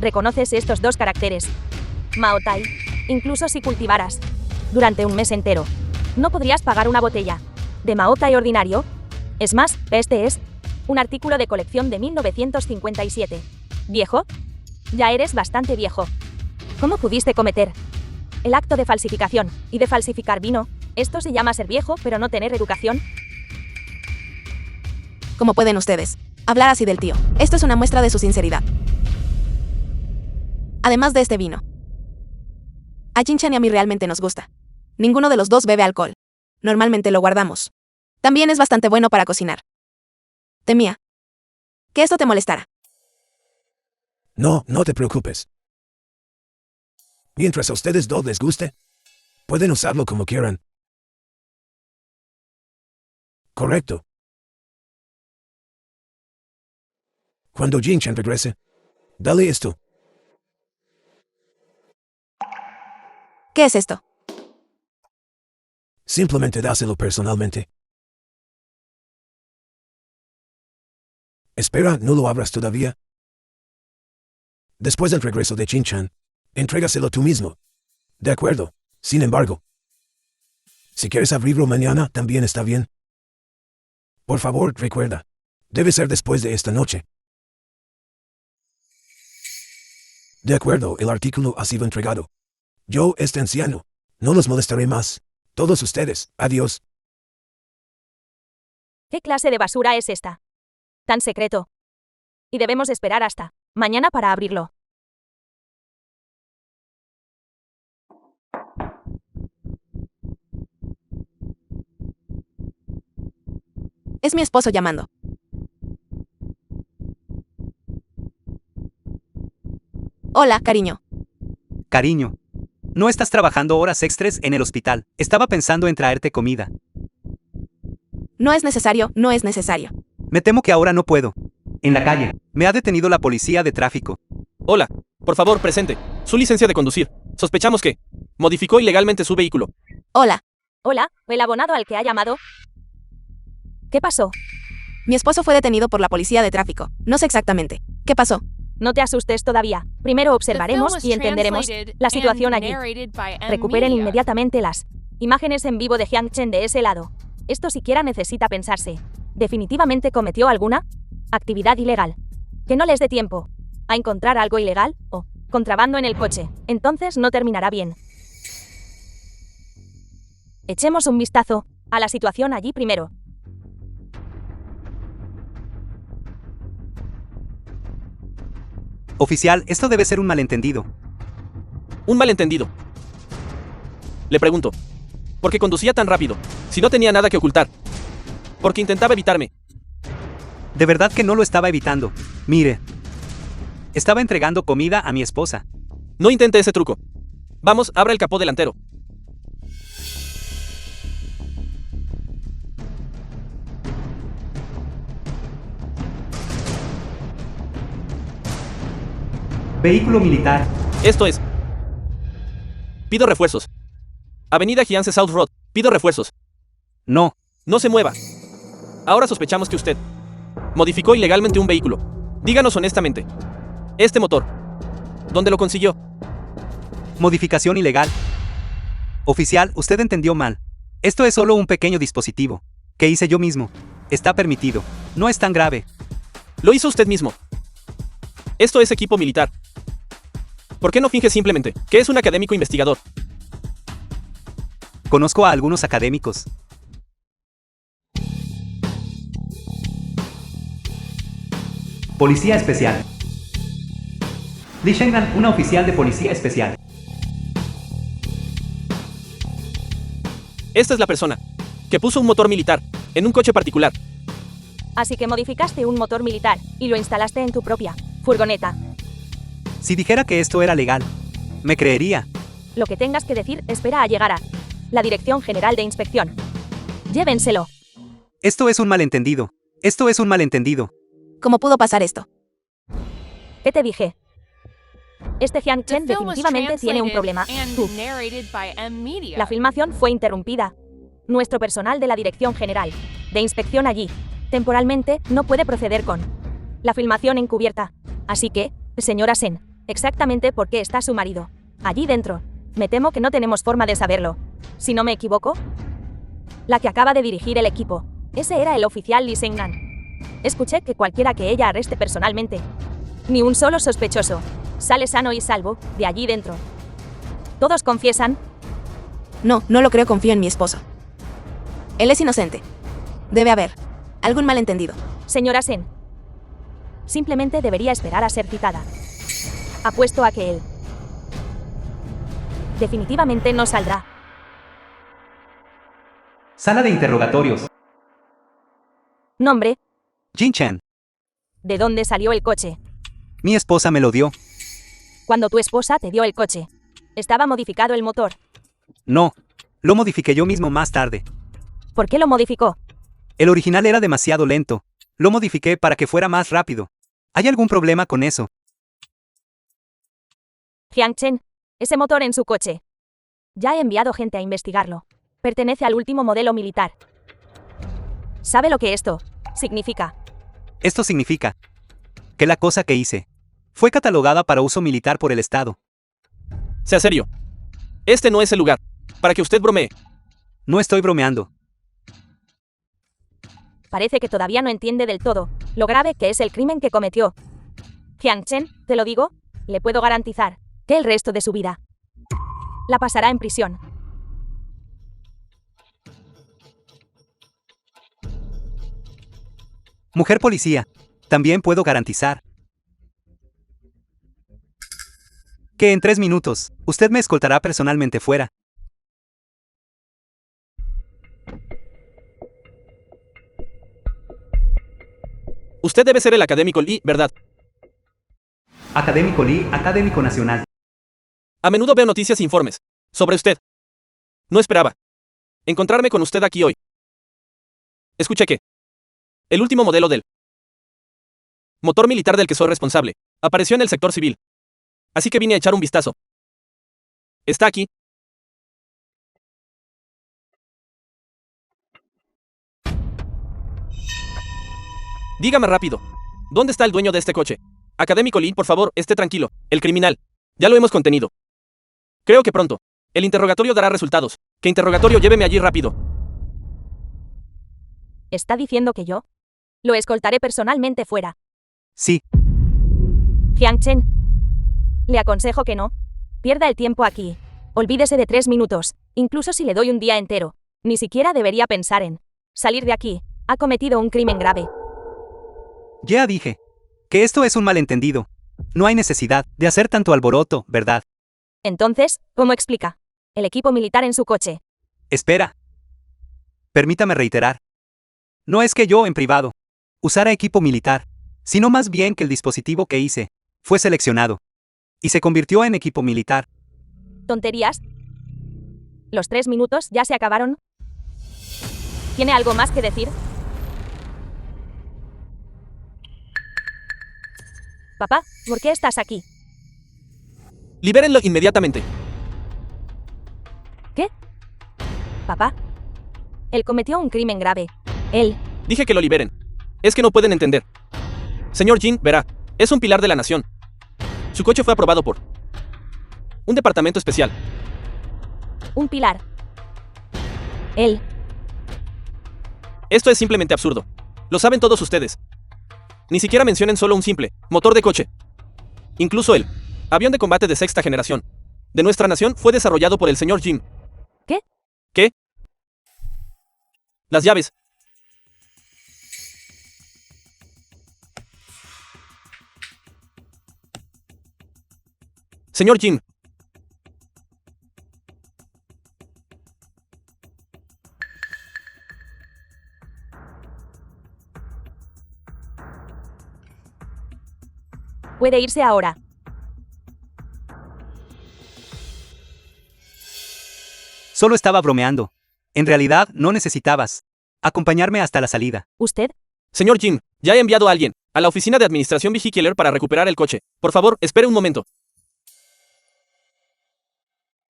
¿Reconoces estos dos caracteres? Maotai, incluso si cultivaras durante un mes entero, no podrías pagar una botella de Maotai ordinario. Es más, este es un artículo de colección de 1957. ¿Viejo? Ya eres bastante viejo. ¿Cómo pudiste cometer el acto de falsificación y de falsificar vino? Esto se llama ser viejo, pero no tener educación. ¿Cómo pueden ustedes hablar así del tío? Esto es una muestra de su sinceridad. Además de este vino, a Jin Chen y a mí realmente nos gusta. Ninguno de los dos bebe alcohol. Normalmente lo guardamos. También es bastante bueno para cocinar. Temía que esto te molestara. No, no te preocupes. Mientras a ustedes dos les guste, pueden usarlo como quieran. Correcto. Cuando Jin Chen regrese, dale esto. ¿Qué es esto? Simplemente dáselo personalmente. Espera, ¿no lo abras todavía? Después del regreso de Jin Chen, entrégaselo tú mismo. De acuerdo. Sin embargo, si quieres abrirlo mañana, también está bien. Por favor, recuerda. Debe ser después de esta noche. De acuerdo, el artículo ha sido entregado. Yo, este anciano, no los molestaré más. Todos ustedes, adiós. ¿Qué clase de basura es esta? Tan secreto. Y debemos esperar hasta mañana para abrirlo. Es mi esposo llamando. Hola, cariño. Cariño. No estás trabajando horas extras en el hospital. Estaba pensando en traerte comida. No es necesario, no es necesario. Me temo que ahora no puedo. En la calle. Me ha detenido la policía de tráfico. Hola, por favor, presente. Su licencia de conducir. Sospechamos que modificó ilegalmente su vehículo. Hola. Hola, el abonado al que ha llamado. ¿Qué pasó? Mi esposo fue detenido por la policía de tráfico. No sé exactamente. ¿Qué pasó? No te asustes todavía. Primero observaremos y entenderemos la situación allí. Recuperen inmediatamente las imágenes en vivo de Jiang Chen de ese lado. Esto siquiera necesita pensarse. ¿Definitivamente cometió alguna actividad ilegal? Que no les dé tiempo a encontrar algo ilegal o contrabando en el coche. Entonces no terminará bien. Echemos un vistazo a la situación allí primero. Oficial, esto debe ser un malentendido. Un malentendido. Le pregunto, ¿por qué conducía tan rápido? Si no tenía nada que ocultar. Porque intentaba evitarme. De verdad que no lo estaba evitando. Mire. Estaba entregando comida a mi esposa. No intente ese truco. Vamos, abra el capó delantero. Vehículo militar. Esto es. Pido refuerzos. Avenida Giance South Road. Pido refuerzos. No. No se mueva. Ahora sospechamos que usted modificó ilegalmente un vehículo. Díganos honestamente. Este motor. ¿Dónde lo consiguió? Modificación ilegal. Oficial, usted entendió mal. Esto es solo un pequeño dispositivo que hice yo mismo. Está permitido. No es tan grave. Lo hizo usted mismo. Esto es equipo militar. ¿Por qué no finge simplemente que es un académico investigador? Conozco a algunos académicos. Policía especial. Li Shengnan, una oficial de policía especial. Esta es la persona que puso un motor militar en un coche particular. Así que modificaste un motor militar y lo instalaste en tu propia furgoneta. Si dijera que esto era legal, me creería. Lo que tengas que decir espera a llegar a la Dirección General de Inspección. Llévenselo. Esto es un malentendido. Esto es un malentendido. ¿Cómo pudo pasar esto? ¿Qué te dije? Este Jiang Chen definitivamente tiene un problema. Tú. La filmación fue interrumpida. Nuestro personal de la Dirección General de Inspección allí, temporalmente, no puede proceder con la filmación encubierta. Así que, señora Sen, exactamente por qué está su marido allí dentro. Me temo que no tenemos forma de saberlo. Si no me equivoco, la que acaba de dirigir el equipo. Ese era el oficial Li Shengnan. Escuché que cualquiera que ella arreste personalmente, ni un solo sospechoso, sale sano y salvo de allí dentro. Todos confiesan. No, no lo creo, confío en mi esposo. Él es inocente. Debe haber algún malentendido. Señora Sen, simplemente debería esperar a ser citada. Apuesto a que él definitivamente no saldrá. Sala de interrogatorios. Nombre, Jin Chen, ¿de dónde salió el coche? mi esposa me lo dio. Cuando tu esposa te dio el coche, ¿estaba modificado el motor? No, lo modifiqué yo mismo más tarde. ¿Por qué lo modificó? El original era demasiado lento. Lo modifiqué para que fuera más rápido. ¿Hay algún problema con eso? Jiang Chen, ese motor en su coche. Ya he enviado gente a investigarlo. Pertenece al último modelo militar. ¿Sabe lo que esto significa? Esto significa que la cosa que hice fue catalogada para uso militar por el Estado. Sea serio. Este no es el lugar para que usted bromee. No estoy bromeando. Parece que todavía no entiende del todo lo grave que es el crimen que cometió. Jiang Chen, te lo digo, le puedo garantizar que el resto de su vida la pasará en prisión. Mujer policía, también puedo garantizar que en 3 minutos, usted me escoltará personalmente fuera. Usted debe ser el académico Li, ¿verdad? Académico Li, académico nacional. A menudo veo noticias e informes sobre usted. No esperaba encontrarme con usted aquí hoy. Escuché que el último modelo del motor militar del que soy responsable apareció en el sector civil. Así que vine a echar un vistazo. ¿Está aquí? Dígame rápido. ¿Dónde está el dueño de este coche? Académico Lee, por favor, esté tranquilo. El criminal. Ya lo hemos contenido. Creo que pronto. El interrogatorio dará resultados. ¿Qué interrogatorio? Lléveme allí rápido. ¿Está diciendo que yo? Lo escoltaré personalmente fuera. Sí, Jiang Chen. Le aconsejo que no. Pierda el tiempo aquí. Olvídese de 3 minutos, incluso si le doy un día entero. Ni siquiera debería pensar en salir de aquí. Ha cometido un crimen grave. ya dije. Que esto es un malentendido. No hay necesidad de hacer tanto alboroto, ¿verdad? Entonces, ¿cómo explica? El equipo militar en su coche. Espera. Permítame reiterar. No es que yo, en privado, usara equipo militar, sino más bien que el dispositivo que hice fue seleccionado y se convirtió en equipo militar. ¿Tonterías? ¿Los 3 minutos ya se acabaron? ¿Tiene algo más que decir? Papá, ¿por qué estás aquí? Libérenlo inmediatamente. ¿Qué? Papá. Él cometió un crimen grave. Él. Dije que lo liberen. Es que no pueden entender. Señor Jin, verá, es un pilar de la nación. Su coche fue aprobado por un departamento especial. Un pilar. Él. Esto es simplemente absurdo. Lo saben todos ustedes. Ni siquiera mencionen solo un simple motor de coche. Incluso el avión de combate de 6ª generación de nuestra nación fue desarrollado por el señor Jin. ¿Qué? ¿Qué? Las llaves. Señor Jin. Puede irse ahora. Solo estaba bromeando. En realidad, no necesitabas acompañarme hasta la salida. ¿Usted? Señor Jin, ya he enviado a alguien a la oficina de administración Vigikiller para recuperar el coche. Por favor, espere un momento.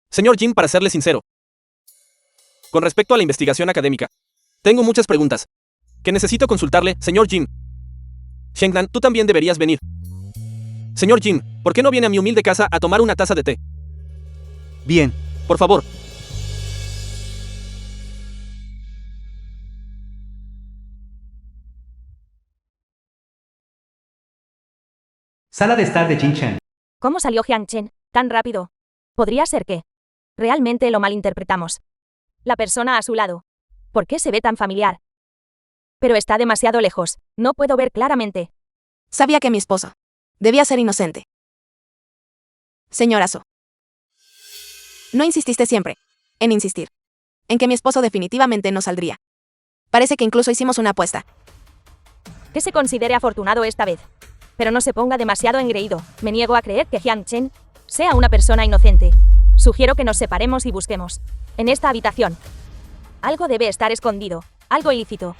Señor Jin, para serle sincero, con respecto a la investigación académica, tengo muchas preguntas que necesito consultarle, señor Jin. Shengnan, tú también deberías venir. Señor Jin, ¿por qué no viene a mi humilde casa a tomar una taza de té? Bien, Por favor. Sala de estar de Jin Chen. ¿Cómo salió Jiang Chen tan rápido? Podría ser que realmente lo malinterpretamos. La persona a su lado. ¿Por qué se ve tan familiar? Pero está demasiado lejos. No puedo ver claramente. Sabía que mi esposo debía ser inocente. Señorazo. No insististe siempre en insistir en que mi esposo definitivamente no saldría. Parece que incluso hicimos una apuesta. Que se considere afortunado esta vez. Pero no se ponga demasiado engreído. Me niego a creer que Jiang Chen sea una persona inocente. Sugiero que nos separemos y busquemos en esta habitación. Algo debe estar escondido. Algo ilícito.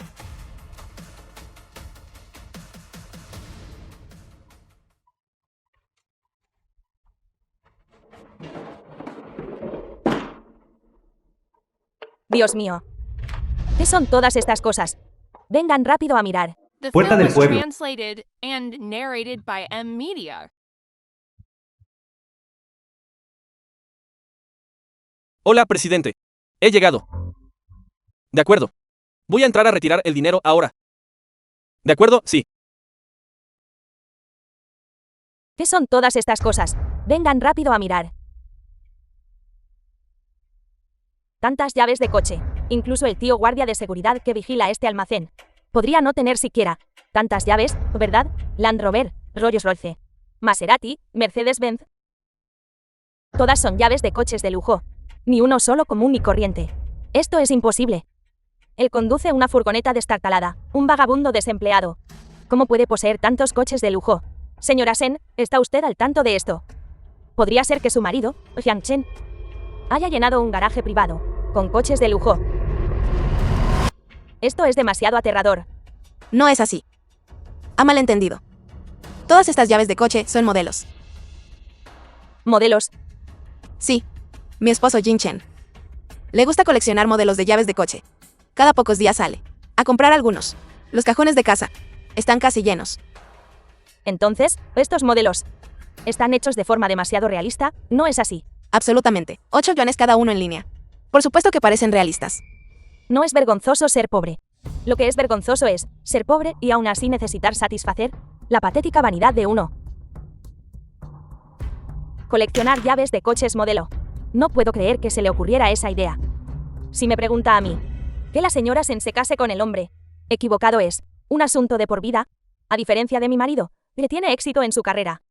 Dios mío. ¿Qué son todas estas cosas? Vengan rápido a mirar. The Puerta film del was Pueblo. translated and narrated by M Media. Hola, presidente. He llegado. De acuerdo. Voy a entrar a retirar el dinero ahora. ¿De acuerdo? Sí. ¿Qué son todas estas cosas? Vengan rápido a mirar. Tantas llaves de coche. Incluso el tío guardia de seguridad que vigila este almacén podría no tener siquiera tantas llaves, ¿verdad? Land Rover, Rolls-Royce, Maserati, Mercedes-Benz. Todas son llaves de coches de lujo. Ni uno solo común y corriente. Esto es imposible. Él conduce una furgoneta destartalada, un vagabundo desempleado. ¿Cómo puede poseer tantos coches de lujo? Señora Sen, ¿está usted al tanto de esto? Podría ser que su marido, Jiang Chen, haya llenado un garaje privado con coches de lujo. Esto es demasiado aterrador. No es así. Ha malentendido. Todas estas llaves de coche son modelos. Modelos. Sí. Mi esposo Jin Chen. Le gusta coleccionar modelos de llaves de coche. Cada pocos días sale a comprar algunos. Los cajones de casa Están casi llenos. Entonces, estos modelos están hechos de forma demasiado realista, ¿no es así? Absolutamente. 8 yuanes cada uno en línea. Por supuesto que parecen realistas. No es vergonzoso ser pobre. Lo que es vergonzoso es ser pobre y aún así necesitar satisfacer la patética vanidad de uno. Coleccionar llaves de coches modelo. No puedo creer que se le ocurriera esa idea. Si me pregunta a mí, que la señora Sen se case con el hombre equivocado es un asunto de por vida, a diferencia de mi marido, que tiene éxito en su carrera.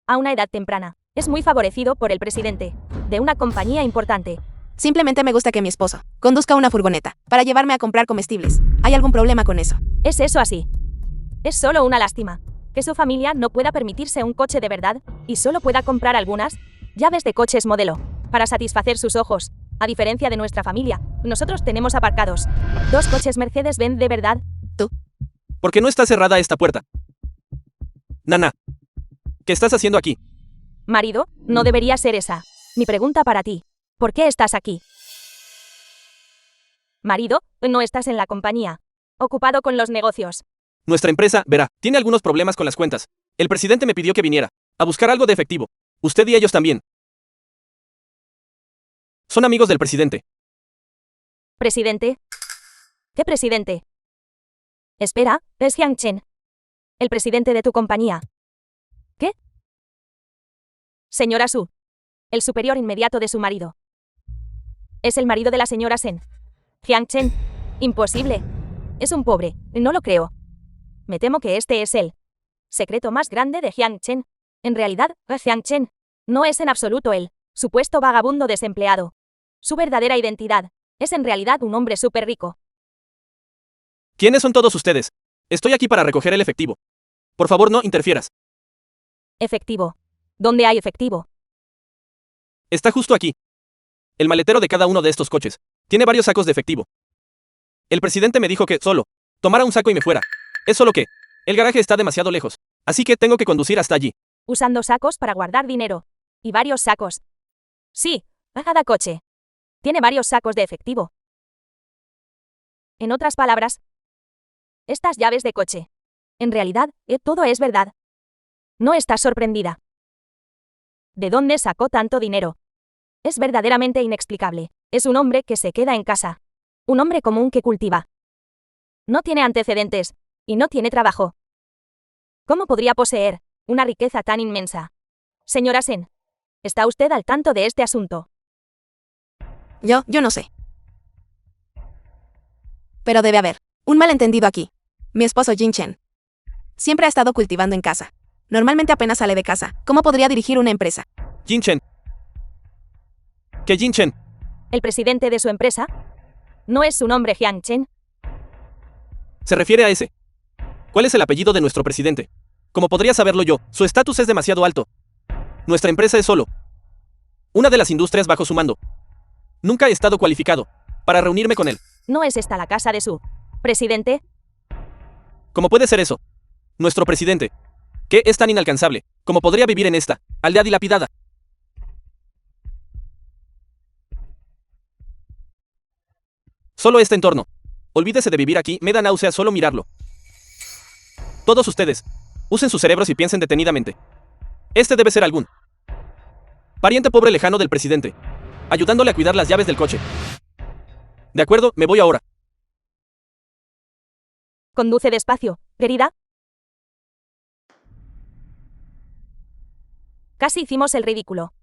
A una edad temprana, es muy favorecido por el presidente de una compañía importante. Simplemente me gusta que mi esposo conduzca una furgoneta para llevarme a comprar comestibles. ¿Hay algún problema con eso? ¿Es eso así? Es solo una lástima que su familia no pueda permitirse un coche de verdad y solo pueda comprar algunas llaves de coches modelo para satisfacer sus ojos. A diferencia de nuestra familia, nosotros tenemos aparcados 2 coches Mercedes-Benz de verdad. ¿Por qué no está cerrada esta puerta? Nana, ¿qué estás haciendo aquí? Marido, no debería ser esa mi pregunta para ti. ¿Por qué estás aquí? Marido, no estás en la compañía. Ocupado con los negocios. Nuestra empresa, verá, tiene algunos problemas con las cuentas. El presidente me pidió que viniera a buscar algo de efectivo. Usted y ellos también. Son amigos del presidente. ¿Presidente? ¿Qué presidente? Espera, es Jiang Chen. El presidente de tu compañía. ¿Qué? Señora Su. El superior inmediato de su marido. Es el marido de la señora Sen. Jiang Chen. Imposible. Es un pobre, no lo creo. Me temo que este es el secreto más grande de Jiang Chen. En realidad, Jiang Chen no es en absoluto el supuesto vagabundo desempleado. Su verdadera identidad es en realidad un hombre súper rico. ¿Quiénes son todos ustedes? Estoy aquí para recoger el efectivo. Por favor, no interfieras. Efectivo. ¿Dónde hay efectivo? Está justo aquí. El maletero de cada uno de estos coches tiene varios sacos de efectivo. El presidente me dijo que solo tomara un saco y me fuera. Es solo que el garaje está demasiado lejos, así que tengo que conducir hasta allí. Usando sacos para guardar dinero. Y varios sacos. Sí, cada coche tiene varios sacos de efectivo. En otras palabras, estas llaves de coche. En realidad, todo es verdad. No estás sorprendida. ¿De dónde sacó tanto dinero? Es verdaderamente inexplicable. Es un hombre que se queda en casa. Un hombre común que cultiva. No tiene antecedentes. Y no tiene trabajo. ¿Cómo podría poseer una riqueza tan inmensa? Señora Sen, ¿está usted al tanto de este asunto? Yo no sé. Pero debe haber un malentendido aquí. Mi esposo Jin Chen siempre ha estado cultivando en casa. Normalmente apenas sale de casa. ¿Cómo podría dirigir una empresa? Jin Chen. ¿Qué Jin Chen? ¿El presidente de su empresa? ¿No es su nombre Jiang Chen? Se refiere a ese. ¿Cuál es el apellido de nuestro presidente? Como podría saberlo yo, su estatus es demasiado alto. Nuestra empresa es solo una de las industrias bajo su mando. Nunca he estado cualificado para reunirme con él. ¿No es esta la casa de su presidente? ¿Cómo puede ser eso? Nuestro presidente, ¿qué es tan inalcanzable? ¿Cómo podría vivir en esta aldea dilapidada? Solo este entorno. Olvídese de vivir aquí, me da náusea solo mirarlo. Todos ustedes, usen sus cerebros y piensen detenidamente. Este debe ser algún pariente pobre lejano del presidente, ayudándole a cuidar las llaves del coche. De acuerdo, me voy ahora. Conduce despacio, querida. Casi hicimos el ridículo.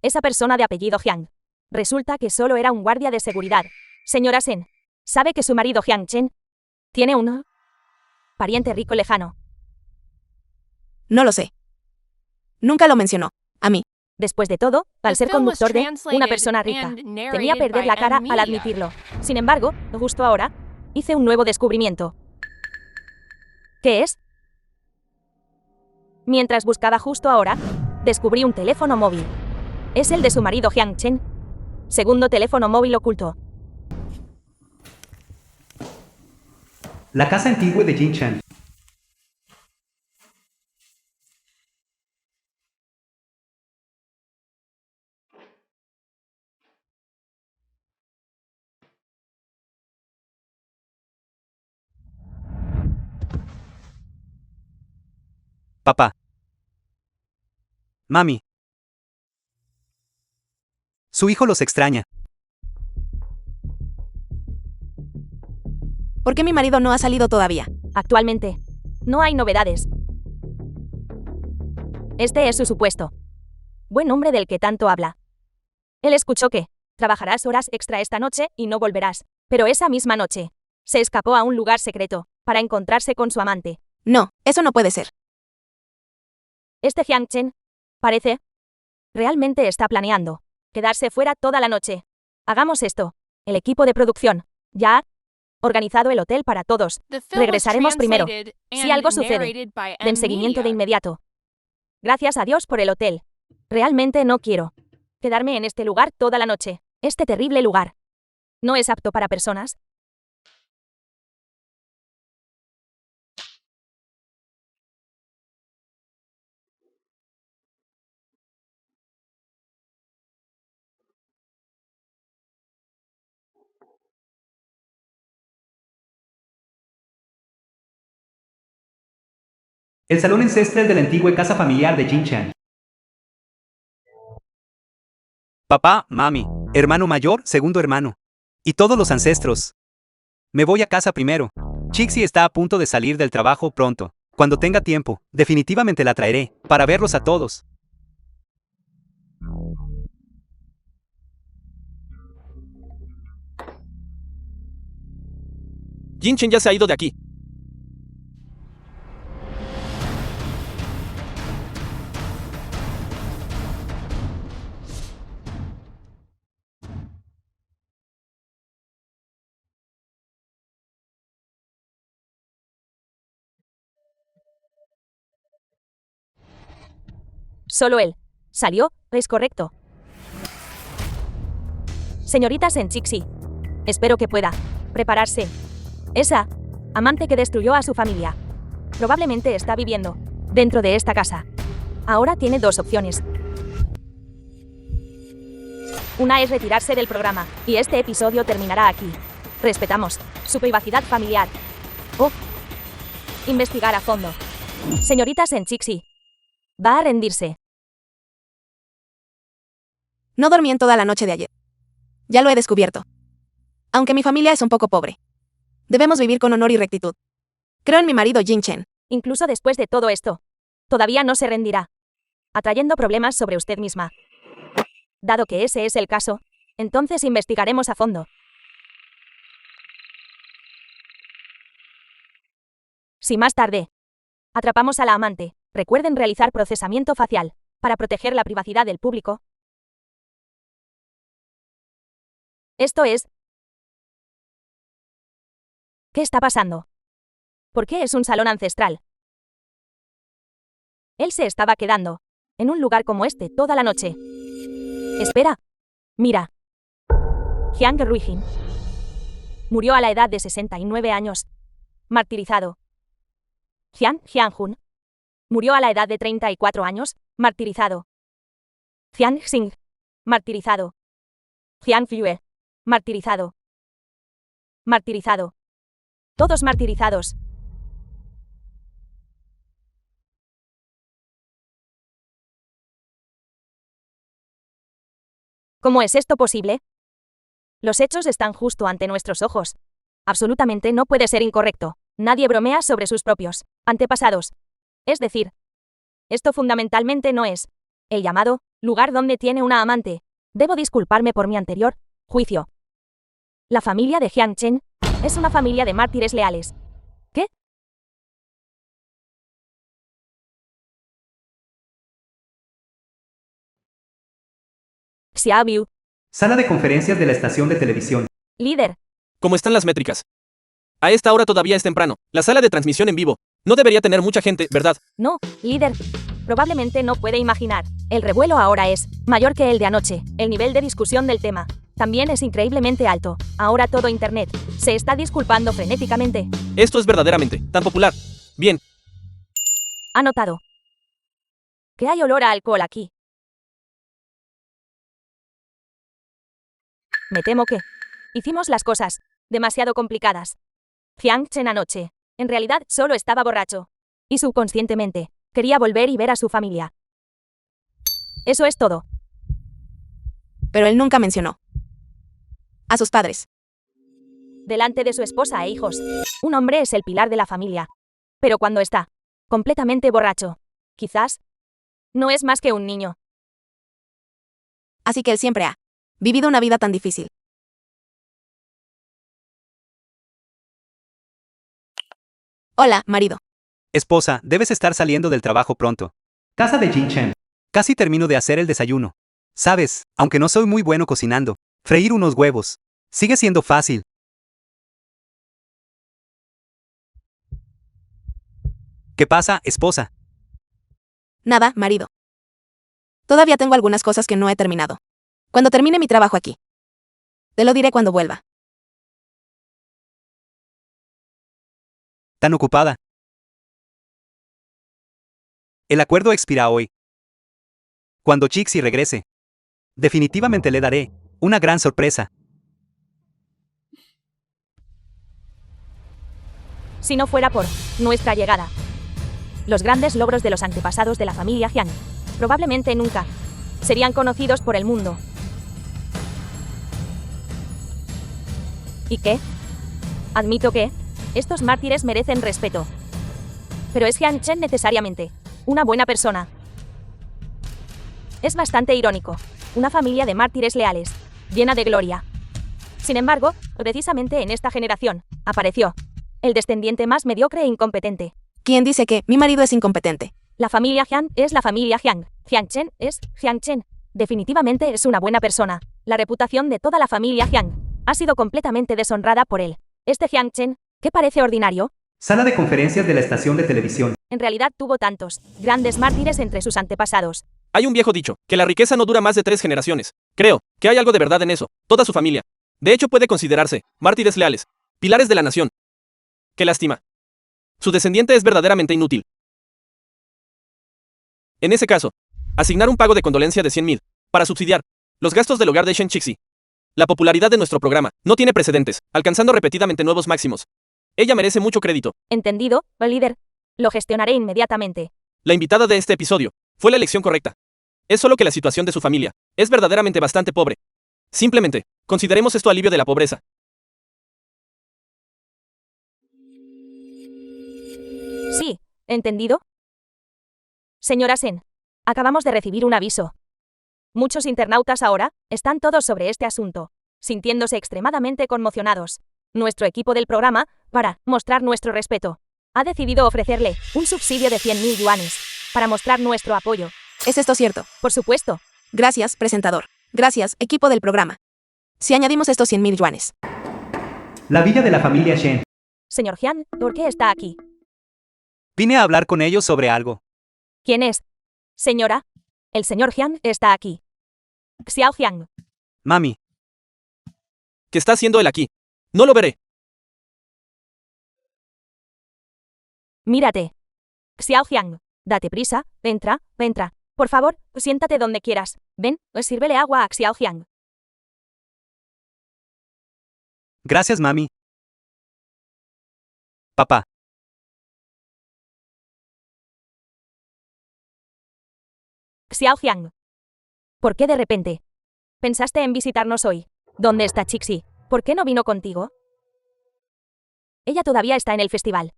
Esa persona de apellido Jiang. Resulta que solo era un guardia de seguridad. Señora Sen, ¿sabe que su marido Jiang Chen tiene un pariente rico lejano? No lo sé. Nunca lo mencionó. A mí. Después de todo, al The ser film was conductor de una translated persona rica, and temía narrated perder by la cara M al Media. admitirlo. Sin embargo, justo ahora, hice un nuevo descubrimiento. ¿Qué es? Mientras buscaba justo ahora, descubrí un teléfono móvil. Es el de su marido Jiang Chen. Segundo teléfono móvil oculto. La casa antigua de Jin Chen. Papá. Mami. Su hijo los extraña. ¿Por qué mi marido no ha salido todavía? Actualmente, no hay novedades. Este es su supuesto. Buen hombre del que tanto habla. Él escuchó que trabajarás horas extra esta noche y no volverás. Pero esa misma noche, se escapó a un lugar secreto para encontrarse con su amante. No, eso no puede ser. Este Hyang Chen, parece, realmente está planeando quedarse fuera toda la noche. Hagamos esto. El equipo de producción ya ha organizado el hotel para todos. The film was Regresaremos primero. translated Si and algo sucede, narrated by Den seguimiento de M-Media. inmediato. Gracias a Dios por el hotel. Realmente no quiero quedarme en este lugar toda la noche. Este terrible lugar no es apto para personas. El salón ancestral de la antigua casa familiar de Jin Chan. Papá, mami, hermano mayor, segundo hermano. Y todos los ancestros. Me voy a casa primero. Chixie está a punto de salir del trabajo pronto. Cuando tenga tiempo, definitivamente la traeré, para verlos a todos. Jin Chen ya se ha ido de aquí. Solo él salió, es correcto. Señorita Senchixi, espero que pueda prepararse. Esa amante que destruyó a su familia probablemente está viviendo dentro de esta casa. Ahora tiene dos opciones. Una es retirarse del programa, y este episodio terminará aquí. Respetamos su privacidad familiar. O investigar a fondo. Señorita Senchixi, va a rendirse. No dormí en toda la noche de ayer. Ya lo he descubierto. Aunque mi familia es un poco pobre. Debemos vivir con honor y rectitud. Creo en mi marido Jin Chen. Incluso después de todo esto, todavía no se rendirá, atrayendo problemas sobre usted misma. Dado que ese es el caso, entonces investigaremos a fondo. Si más tarde atrapamos a la amante, recuerden realizar procesamiento facial para proteger la privacidad del público. Esto es... ¿Qué está pasando? ¿Por qué es un salón ancestral? Él se estaba quedando en un lugar como este toda la noche. Espera. Mira. Jiang Ruijin murió a la edad de 69 años. Martirizado. Jiang Jianjun murió a la edad de 34 años. Martirizado. Jiang Xing. Martirizado. Jiang Fue. Martirizado. Martirizado. Todos martirizados. ¿Cómo es esto posible? Los hechos están justo ante nuestros ojos. Absolutamente no puede ser incorrecto. Nadie bromea sobre sus propios antepasados. Es decir, esto fundamentalmente no es el llamado lugar donde tiene una amante. Debo disculparme por mi anterior juicio. La familia de Jiang Chen es una familia de mártires leales. ¿Qué? Xiaobiu, Sala de conferencias de la estación de televisión. líder. ¿Cómo están las métricas? A esta hora todavía es temprano. La sala de transmisión en vivo no debería tener mucha gente, ¿verdad? No, líder. Probablemente no puede imaginar. El revuelo ahora es mayor que el de anoche. El nivel de discusión del tema también es increíblemente alto. Ahora todo Internet se está disculpando frenéticamente. Esto es verdaderamente tan popular. Bien, Ha notado que hay olor a alcohol aquí. Me temo que hicimos las cosas demasiado complicadas. Jiang Chen anoche, en realidad, solo estaba borracho. Y subconscientemente, Quería volver y ver a su familia. Eso es todo. Pero él nunca mencionó a sus padres. Delante de su esposa e hijos. Un hombre es el pilar de la familia. Pero cuando está completamente borracho, quizás no es más que un niño. Así que él siempre ha vivido una vida tan difícil. Hola, marido. Esposa, debes estar saliendo del trabajo pronto. Casa de Jin Chen. Casi termino de hacer el desayuno. Sabes, aunque no soy muy bueno cocinando, freír unos huevos sigue siendo fácil. ¿Qué pasa, esposa? Nada, marido. Todavía tengo algunas cosas que no he terminado. Cuando termine mi trabajo aquí. Te lo diré cuando vuelva. ¿Tan ocupada? El acuerdo expira hoy. Cuando Chixi regrese, definitivamente le daré una gran sorpresa. Si no fuera por nuestra llegada. Los grandes logros de los antepasados de la familia Jiang probablemente nunca serían conocidos por el mundo. ¿Y qué? Admito que estos mártires merecen respeto. Pero ¿es Jiang Chen necesariamente una buena persona? Es bastante irónico. Una familia de mártires leales, llena de gloria. Sin embargo, precisamente en esta generación, apareció el descendiente más mediocre e incompetente. ¿Quién dice que mi marido es incompetente? La familia Jiang es la familia Jiang. Jiang Chen es Jiang Chen. Definitivamente es una buena persona. La reputación de toda la familia Jiang ha sido completamente deshonrada por él. Este Jiang Chen, que parece ordinario, Sala de conferencias de la estación de televisión. en realidad tuvo tantos grandes mártires entre sus antepasados. Hay un viejo dicho, que la riqueza no dura más de 3 generaciones. Creo que hay algo de verdad en eso. Toda su familia. De hecho puede considerarse mártires leales, pilares de la nación. Qué lástima. Su descendiente es verdaderamente inútil. En ese caso, asignar un pago de condolencia de 100,000 para subsidiar los gastos del hogar de Shen Chixi. La popularidad de nuestro programa no tiene precedentes, alcanzando repetidamente nuevos máximos. Ella merece mucho crédito. Entendido, líder. Lo gestionaré inmediatamente. La invitada de este episodio fue la elección correcta. Es solo que la situación de su familia es verdaderamente bastante pobre. Simplemente, consideremos esto alivio de la pobreza. Sí, ¿entendido? Señora Sen, acabamos de recibir un aviso. Muchos internautas ahora están todos sobre este asunto, sintiéndose extremadamente conmocionados. Nuestro equipo del programa, para mostrar nuestro respeto, ha decidido ofrecerle un subsidio de 100,000 yuanes para mostrar nuestro apoyo. ¿Es esto cierto? Por supuesto. Gracias, presentador. Gracias, equipo del programa. Si añadimos estos 100,000 yuanes. La villa de la familia Shen. Señor Jiang, ¿por qué está aquí? Vine a hablar con ellos sobre algo. ¿Quién es? Señora, el señor Jiang está aquí. Xiao Jiang. Mami, ¿Qué está haciendo él aquí? No lo veré. Mírate. Xiao Jiang, date prisa, entra. Por favor, siéntate donde quieras. Ven, sírvele agua a Xiao Jiang. gracias, mami. Papá, Xiao Jiang. ¿Por qué de repente? ¿Pensaste en visitarnos hoy? ¿Dónde está Chixi? ¿Por qué no vino contigo? Ella todavía está en el festival.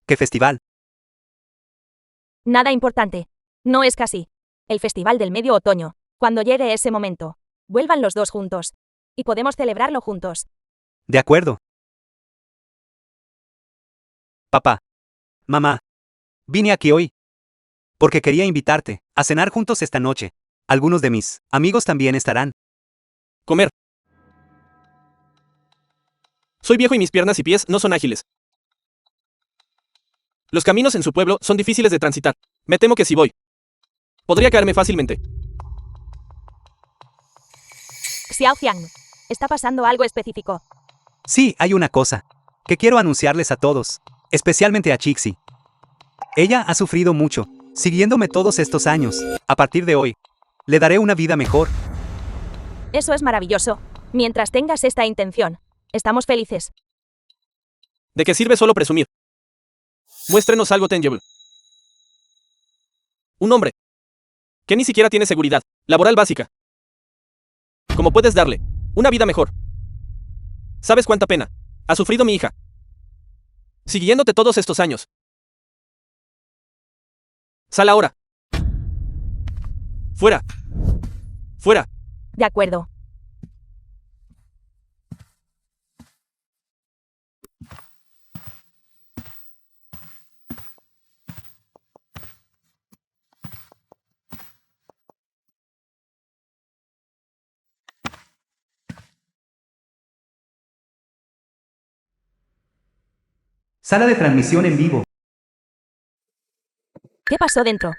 ¿qué festival? Nada importante. No es casi. El festival del medio otoño. Cuando llegue ese momento, vuelvan los dos juntos. Y podemos celebrarlo juntos. De acuerdo. Papá, mamá, vine aquí hoy porque quería invitarte a cenar juntos esta noche. Algunos de mis amigos también estarán. Comer. Soy viejo y mis piernas y pies no son ágiles. Los caminos en su pueblo son difíciles de transitar. Me temo que si voy, podría caerme fácilmente. Xiao Jiang. Está pasando algo específico. Sí, hay una cosa que quiero anunciarles a todos, especialmente a Chixi. Ella ha sufrido mucho, siguiéndome todos estos años. A partir de hoy, le daré una vida mejor. Eso es maravilloso. Mientras tengas esta intención, estamos felices. ¿De qué sirve solo presumir? Muéstrenos algo tangible. Un hombre que ni siquiera tiene seguridad laboral básica. ¿Cómo puedes darle una vida mejor? ¿Sabes cuánta pena ha sufrido mi hija siguiéndote todos estos años? Sal ahora. Fuera. Fuera. De acuerdo. Sala de transmisión en vivo. ¿Qué pasó dentro?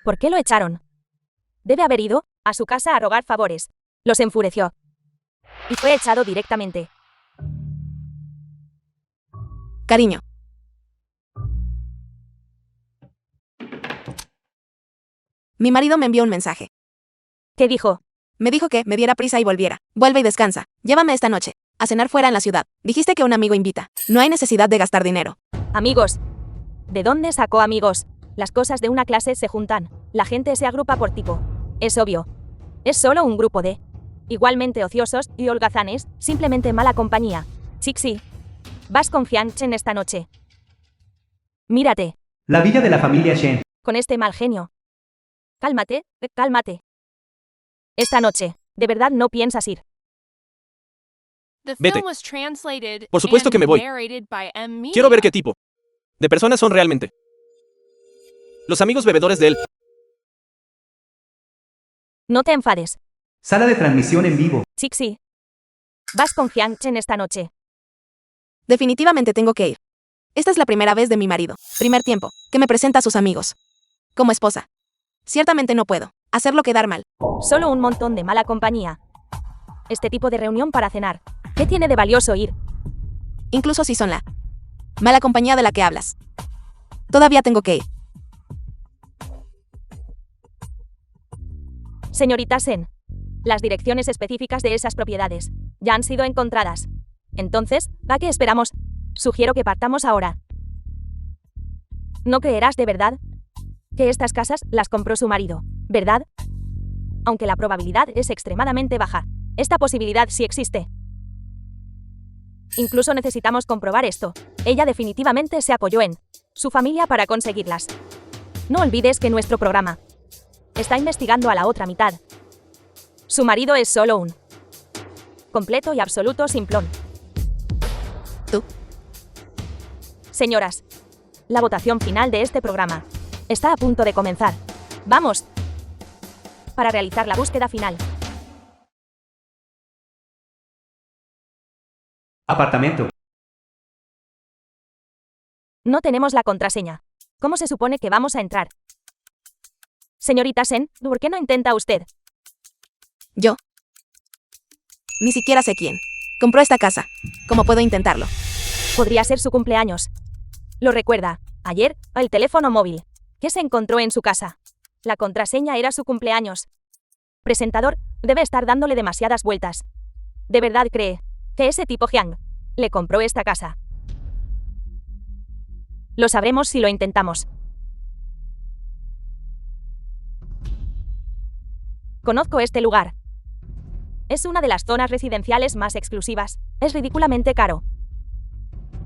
¿Por qué lo echaron? Debe haber ido a su casa a rogar favores. Los enfureció. Y fue echado directamente. Cariño. Mi marido me envió un mensaje. ¿Qué dijo? Me dijo que me diera prisa y volviera. Vuelve y descansa. Llévame esta noche a cenar fuera en la ciudad. Dijiste que un amigo invita. No hay necesidad de gastar dinero. Amigos. ¿De dónde sacó amigos? Las cosas de una clase se juntan. La gente se agrupa por tipo. Es obvio. Es solo un grupo de igualmente ociosos y holgazanes, simplemente mala compañía. Chixi. Vas con Hyang Chen esta noche. Mírate, La villa de la familia Shen. con este mal genio. Cálmate, cálmate. Esta noche, ¿de verdad no piensas ir? The Vete. film was translated Por supuesto and que me voy. narrated by M. Media. Quiero ver qué tipo de personas son realmente los amigos bebedores de él. No te enfades, Sala de transmisión en vivo. Chixi. Vas con Hyang Chen esta noche. Definitivamente tengo que ir. Esta es la primera vez de mi marido, primer tiempo, que me presenta a sus amigos. Como esposa. Ciertamente no puedo hacerlo quedar mal. Solo un montón de mala compañía. Este tipo de reunión para cenar. ¿Qué tiene de valioso ir? Incluso si son la mala compañía de la que hablas. Todavía tengo que ir. Señorita Sen, las direcciones específicas de esas propiedades ya han sido encontradas. Entonces, ¿a qué esperamos? Sugiero que partamos ahora. No creerás de verdad que estas casas las compró su marido, ¿verdad? Aunque la probabilidad es extremadamente baja, esta posibilidad sí existe. Incluso necesitamos comprobar esto. Ella definitivamente se apoyó en su familia para conseguirlas. No olvides que nuestro programa está investigando a la otra mitad. Su marido es solo un completo y absoluto simplón. ¿Tú? Señoras, la votación final de este programa está a punto de comenzar. ¡Vamos! Para realizar la búsqueda final. Apartamento. No tenemos la contraseña. ¿Cómo se supone que vamos a entrar? Señorita Sen, ¿por qué no intenta usted? Yo. Ni siquiera sé quién compró esta casa. ¿Cómo puedo intentarlo? Podría ser su cumpleaños. Lo recuerda. Ayer, el teléfono móvil. ¿Qué se encontró en su casa? La contraseña era su cumpleaños. Presentador, debe estar dándole demasiadas vueltas. ¿De verdad cree que ese tipo Hyang le compró esta casa? Lo sabremos si lo intentamos. Conozco este lugar. Es una de las zonas residenciales más exclusivas. Es ridículamente caro.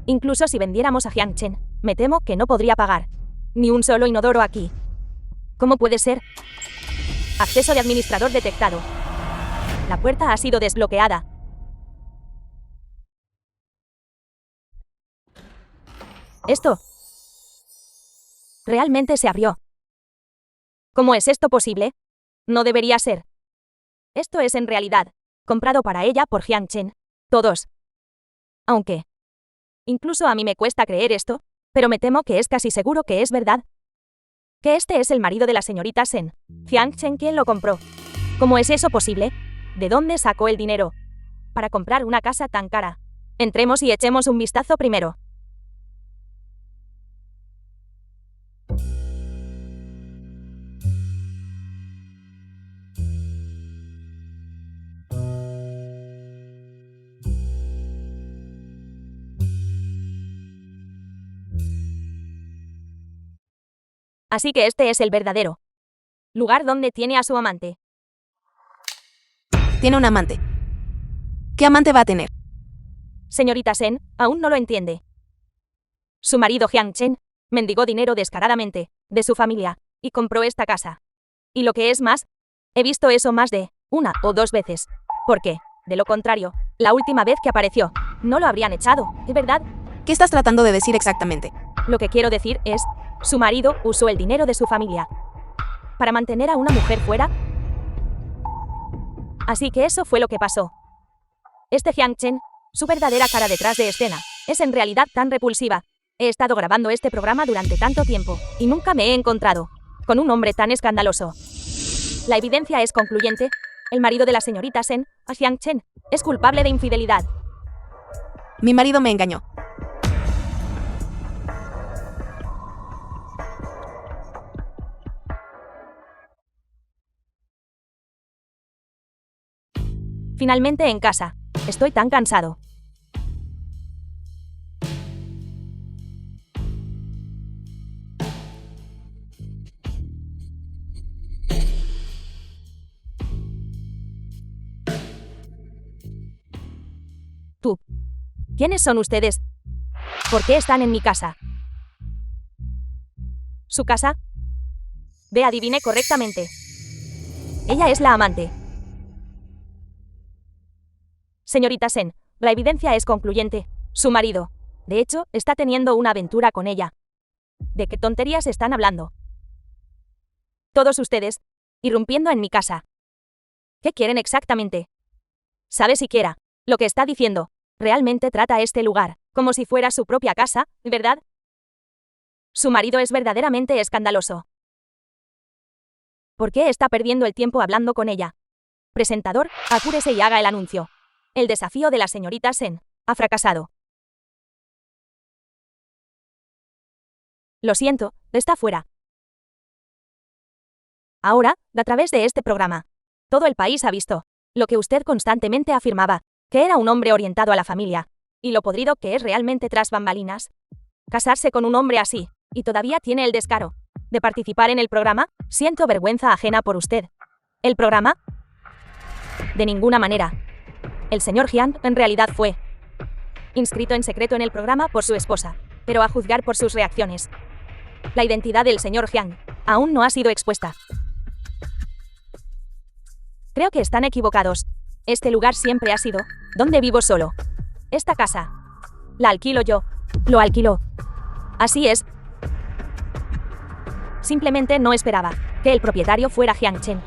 Incluso si vendiéramos a Hyang Chen, me temo que no podría pagar ni un solo inodoro aquí. ¿Cómo puede ser? Acceso de administrador detectado. La puerta ha sido desbloqueada. Esto realmente se abrió. ¿Cómo es esto posible? No debería ser. Esto es en realidad comprado para ella por Hyang Chen. Todos. Aunque incluso a mí me cuesta creer esto, pero me temo que es casi seguro que es verdad. Que este es el marido de la señorita Sen. Hyang Chen, ¿quién lo compró? ¿Cómo es eso posible? ¿De dónde sacó el dinero para comprar una casa tan cara? Entremos y echemos un vistazo primero. Así que este es el verdadero lugar donde tiene a su amante. Tiene un amante. ¿Qué amante va a tener? Señorita Sen, aún no lo entiende. Su marido Jiang Chen mendigó dinero descaradamente de su familia y compró esta casa. Y lo que es más, he visto eso más de 1 o 2 veces. Porque, de lo contrario, la última vez que apareció, no lo habrían echado, ¿es verdad? ¿Qué estás tratando de decir exactamente? Lo que quiero decir es, su marido usó el dinero de su familia para mantener a una mujer fuera. Así que eso fue lo que pasó. Este Jiang Chen, su verdadera cara detrás de escena, es en realidad tan repulsiva. He estado grabando este programa durante tanto tiempo, y nunca me he encontrado con un hombre tan escandaloso. La evidencia es concluyente. El marido de la señorita Sen, Jiang Chen, es culpable de infidelidad. Mi marido me engañó. Finalmente en casa. Estoy tan cansado. Tú. ¿Quiénes son ustedes? ¿Por qué están en mi casa? ¿Su casa? Ve, adiviné correctamente. Ella es la amante. Señorita Sen, la evidencia es concluyente. Su marido, de hecho, está teniendo una aventura con ella. ¿De qué tonterías están hablando? Todos ustedes, irrumpiendo en mi casa. ¿Qué quieren exactamente? ¿Sabe siquiera lo que está diciendo? Realmente trata este lugar como si fuera su propia casa, ¿verdad? Su marido es verdaderamente escandaloso. ¿Por qué está perdiendo el tiempo hablando con ella? Presentador, apúrese y haga el anuncio. El desafío de la señorita Sen ha fracasado. Lo siento, está fuera. Ahora, a través de este programa, todo el país ha visto lo que usted constantemente afirmaba, que era un hombre orientado a la familia, y lo podrido que es realmente tras bambalinas. Casarse con un hombre así, y todavía tiene el descaro de participar en el programa. Siento vergüenza ajena por usted. ¿El programa? De ninguna manera. El señor Jiang en realidad fue inscrito en secreto en el programa por su esposa, pero a juzgar por sus reacciones, la identidad del señor Jiang aún no ha sido expuesta. Creo que están equivocados. Este lugar siempre ha sido donde vivo solo. Esta casa la alquilo yo. Lo alquiló. Así es. Simplemente no esperaba que el propietario fuera Jiang Chen.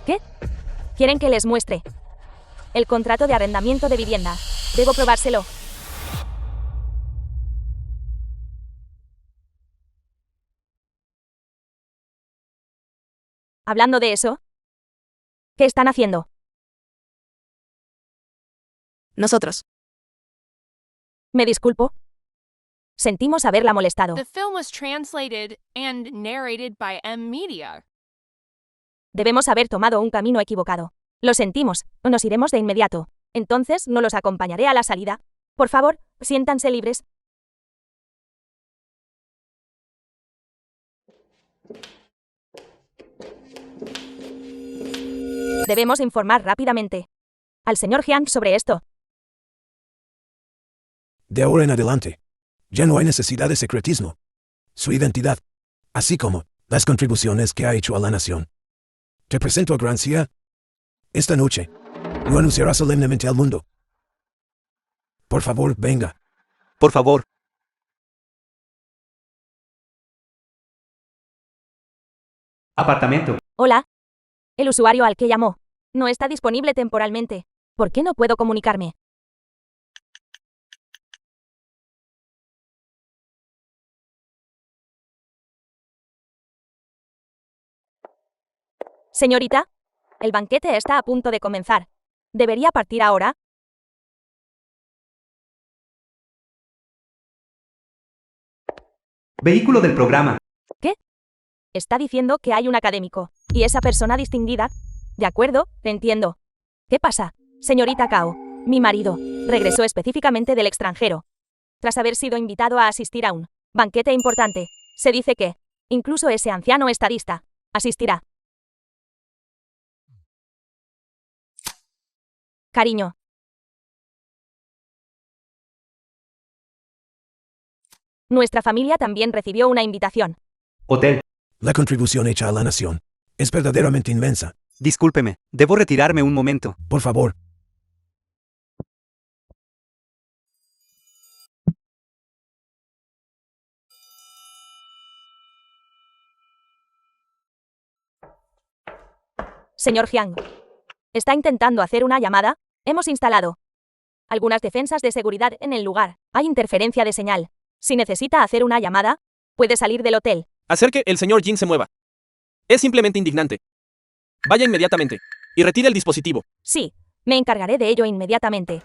¿Qué? ¿Quieren que les muestre el contrato de arrendamiento de vivienda? Debo probárselo. Hablando de eso, ¿qué están haciendo? Nosotros. Me disculpo. Sentimos haberla molestado. The film was translated and narrated by M Media. Debemos haber tomado un camino equivocado. Lo sentimos, nos iremos de inmediato. Entonces no los acompañaré a la salida. Por favor, siéntanse libres. Debemos informar rápidamente al señor Jiang sobre esto. De ahora en adelante, ya no hay necesidad de secretismo. Su identidad, así como las contribuciones que ha hecho a la nación. Te presento a Grancia. Esta noche, lo anunciará solemnemente al mundo. Por favor, venga. Por favor. Apartamento. Hola. El usuario al que llamó no está disponible temporalmente. ¿Por qué no puedo comunicarme? Señorita, el banquete está a punto de comenzar. ¿Debería partir ahora? Vehículo del programa. ¿Qué? Está diciendo que hay un académico. ¿Y esa persona distinguida? De acuerdo, entiendo. ¿Qué pasa? Señorita Cao, mi marido, regresó específicamente del extranjero. Tras haber sido invitado a asistir a un banquete importante, se dice que Incluso ese anciano estadista asistirá. Cariño. Nuestra familia también recibió una invitación. Hotel. La contribución hecha a la nación es verdaderamente inmensa. Discúlpeme, debo retirarme un momento. Por favor. Señor Jiang. ¿Está intentando hacer una llamada? Hemos instalado algunas defensas de seguridad en el lugar. Hay interferencia de señal. Si necesita hacer una llamada, puede salir del hotel. Hacer que el señor Jin se mueva. Es simplemente indignante. Vaya inmediatamente. Y retire el dispositivo. Sí, me encargaré de ello inmediatamente.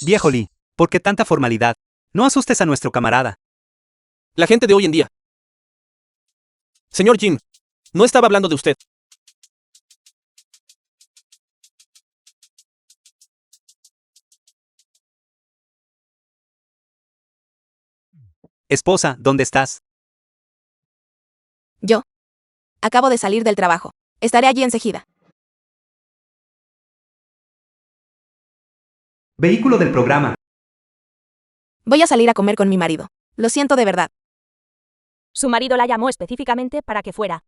Viejo Lee, ¿por qué tanta formalidad? No asustes a nuestro camarada. La gente de hoy en día. Señor Jin, no estaba hablando de usted. Esposa, ¿dónde estás? Yo. Acabo de salir del trabajo. Estaré allí enseguida. Vehículo del programa. Voy a salir a comer con mi marido. Lo siento de verdad. Su marido la llamó específicamente para que fuera.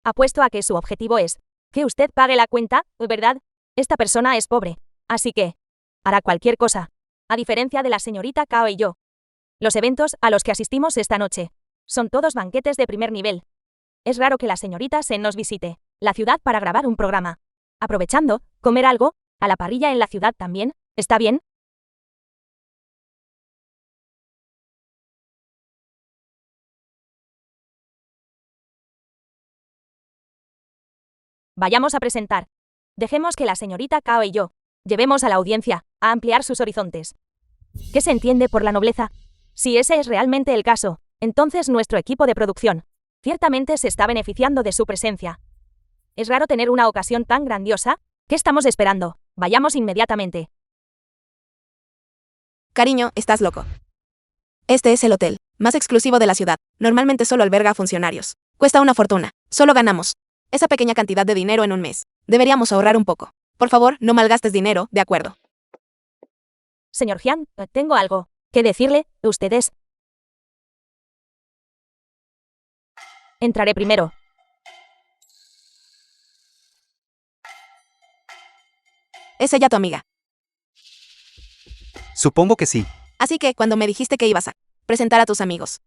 Apuesto a que su objetivo es que usted pague la cuenta, ¿verdad? Esta persona es pobre, así que hará cualquier cosa, a diferencia de la señorita Kao y yo. Los eventos a los que asistimos esta noche son todos banquetes de primer nivel. Es raro que la señorita Sen nos visite la ciudad para grabar un programa. Aprovechando, comer algo, a la parrilla en la ciudad también, ¿está bien? Vayamos a presentar. Dejemos que la señorita Kao y yo llevemos a la audiencia a ampliar sus horizontes. ¿Qué se entiende por la nobleza? Si ese es realmente el caso, entonces nuestro equipo de producción ciertamente se está beneficiando de su presencia. Es raro tener una ocasión tan grandiosa. ¿Qué estamos esperando? Vayamos inmediatamente. Cariño, estás loco. Este es el hotel más exclusivo de la ciudad. Normalmente solo alberga a funcionarios. Cuesta una fortuna. Solo ganamos esa pequeña cantidad de dinero en un mes. Deberíamos ahorrar un poco. Por favor, no malgastes dinero, ¿de acuerdo? Señor Jiang, tengo algo que decirle. Ustedes. Entraré primero. ¿Es ella tu amiga? Supongo que sí. Así que, cuando me dijiste que ibas a presentar a tus amigos,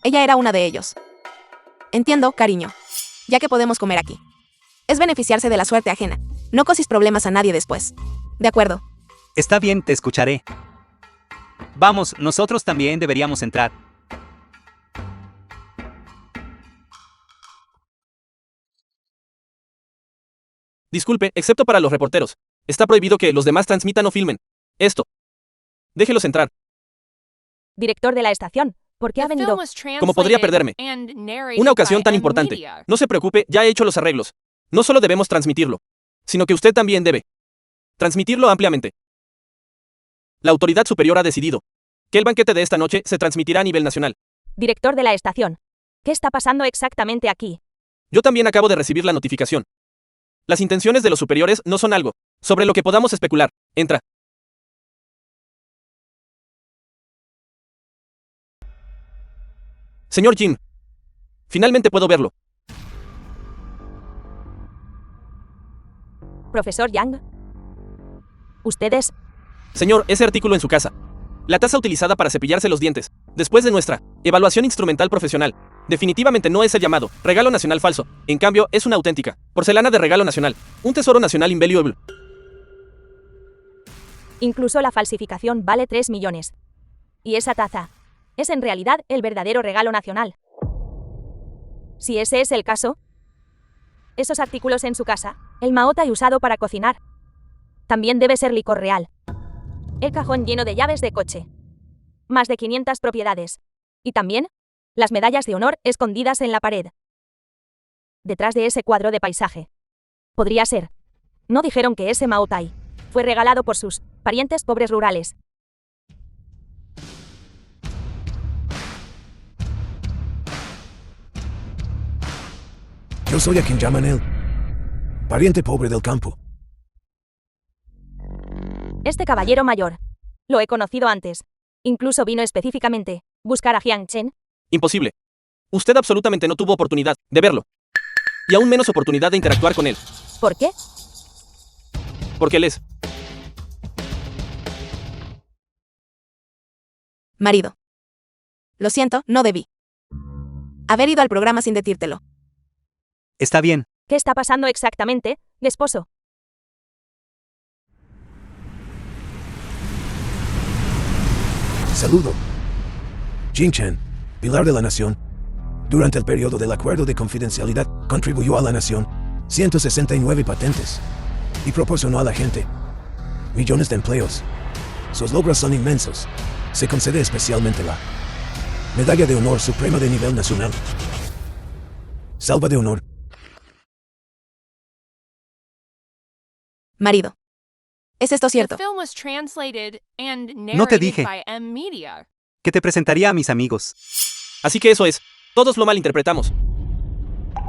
ella era una de ellos. Entiendo, cariño. Ya que podemos comer aquí. Es beneficiarse de la suerte ajena. No causes problemas a nadie después. ¿De acuerdo? Está bien, te escucharé. Vamos, nosotros también deberíamos entrar. Disculpe, excepto para los reporteros. Está prohibido que los demás transmitan o filmen esto. Déjelos entrar. Director de la estación, ¿por qué ha The venido? film was Como podría translated perderme. and narrated Una ocasión by tan M importante. Media. No se preocupe, ya he hecho los arreglos. No solo debemos transmitirlo, sino que usted también debe transmitirlo ampliamente. La autoridad superior ha decidido que el banquete de esta noche se transmitirá a nivel nacional. Director de la estación. ¿Qué está pasando exactamente aquí? Yo también acabo de recibir la notificación. Las intenciones de los superiores no son algo sobre lo que podamos especular. Entra. Señor Jin. Finalmente puedo verlo. Profesor Yang. Ustedes. Señor, ese artículo en su casa. La taza utilizada para cepillarse los dientes. Después de nuestra evaluación instrumental profesional. Definitivamente no es el llamado regalo nacional falso. En cambio, es una auténtica porcelana de regalo nacional. Un tesoro nacional invaluable. Incluso la falsificación vale 3 millones. Y esa taza es en realidad el verdadero regalo nacional. Si ese es el caso, esos artículos en su casa, el maotai usado para cocinar, también debe ser licor real. El cajón lleno de llaves de coche. Más de 500 propiedades. Y también las medallas de honor escondidas en la pared. Detrás de ese cuadro de paisaje. Podría ser. No dijeron que ese maotai fue regalado por sus parientes pobres rurales. Yo soy a quien llaman el pariente pobre del campo. Este caballero mayor. Lo he conocido antes. Incluso vino específicamente buscar a Jiang Chen. Imposible. Usted absolutamente no tuvo oportunidad de verlo. Y aún menos oportunidad de interactuar con él. ¿Por qué? Porque él es. Marido. Lo siento, no debí haber ido al programa sin decírtelo. Está bien. ¿Qué está pasando exactamente, esposo? Saludo. Jing Chen, pilar de la nación. Durante el periodo del acuerdo de confidencialidad, contribuyó a la nación 169 patentes y proporcionó a la gente millones de empleos. Sus logros son inmensos. Se concede especialmente la Medalla de Honor Suprema de nivel nacional. Salva de honor. Marido. ¿Es esto The cierto? film was translated and No te narrated dije. by M Media. Que te presentaría a mis amigos. Así que eso es. Todos lo malinterpretamos.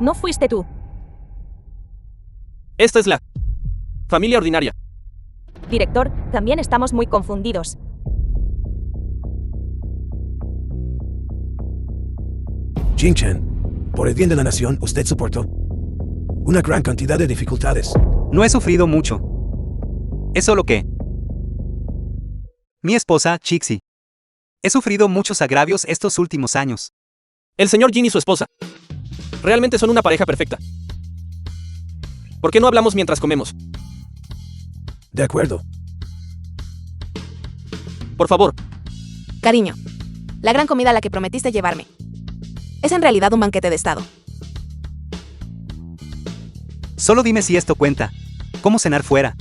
No fuiste tú. Esta es la familia ordinaria. Director, también estamos muy confundidos. Jing Chen, por el bien de la nación, usted soportó una gran cantidad de dificultades. No he sufrido mucho. Es solo que... Mi esposa, Chixi. He sufrido muchos agravios estos últimos años. El señor Jin y su esposa. Realmente son una pareja perfecta. ¿Por qué no hablamos mientras comemos? De acuerdo. Por favor. Cariño. La gran comida a la que prometiste llevarme. Es en realidad un banquete de estado. Solo dime si esto cuenta. ¿Cómo cenar fuera?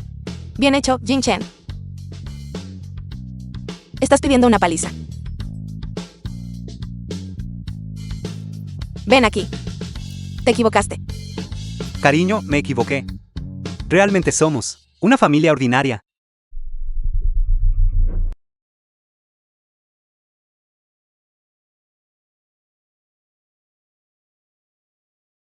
Bien hecho, Jing Chen. Estás pidiendo una paliza. Ven aquí. Te equivocaste. Cariño, me equivoqué. Realmente somos una familia ordinaria.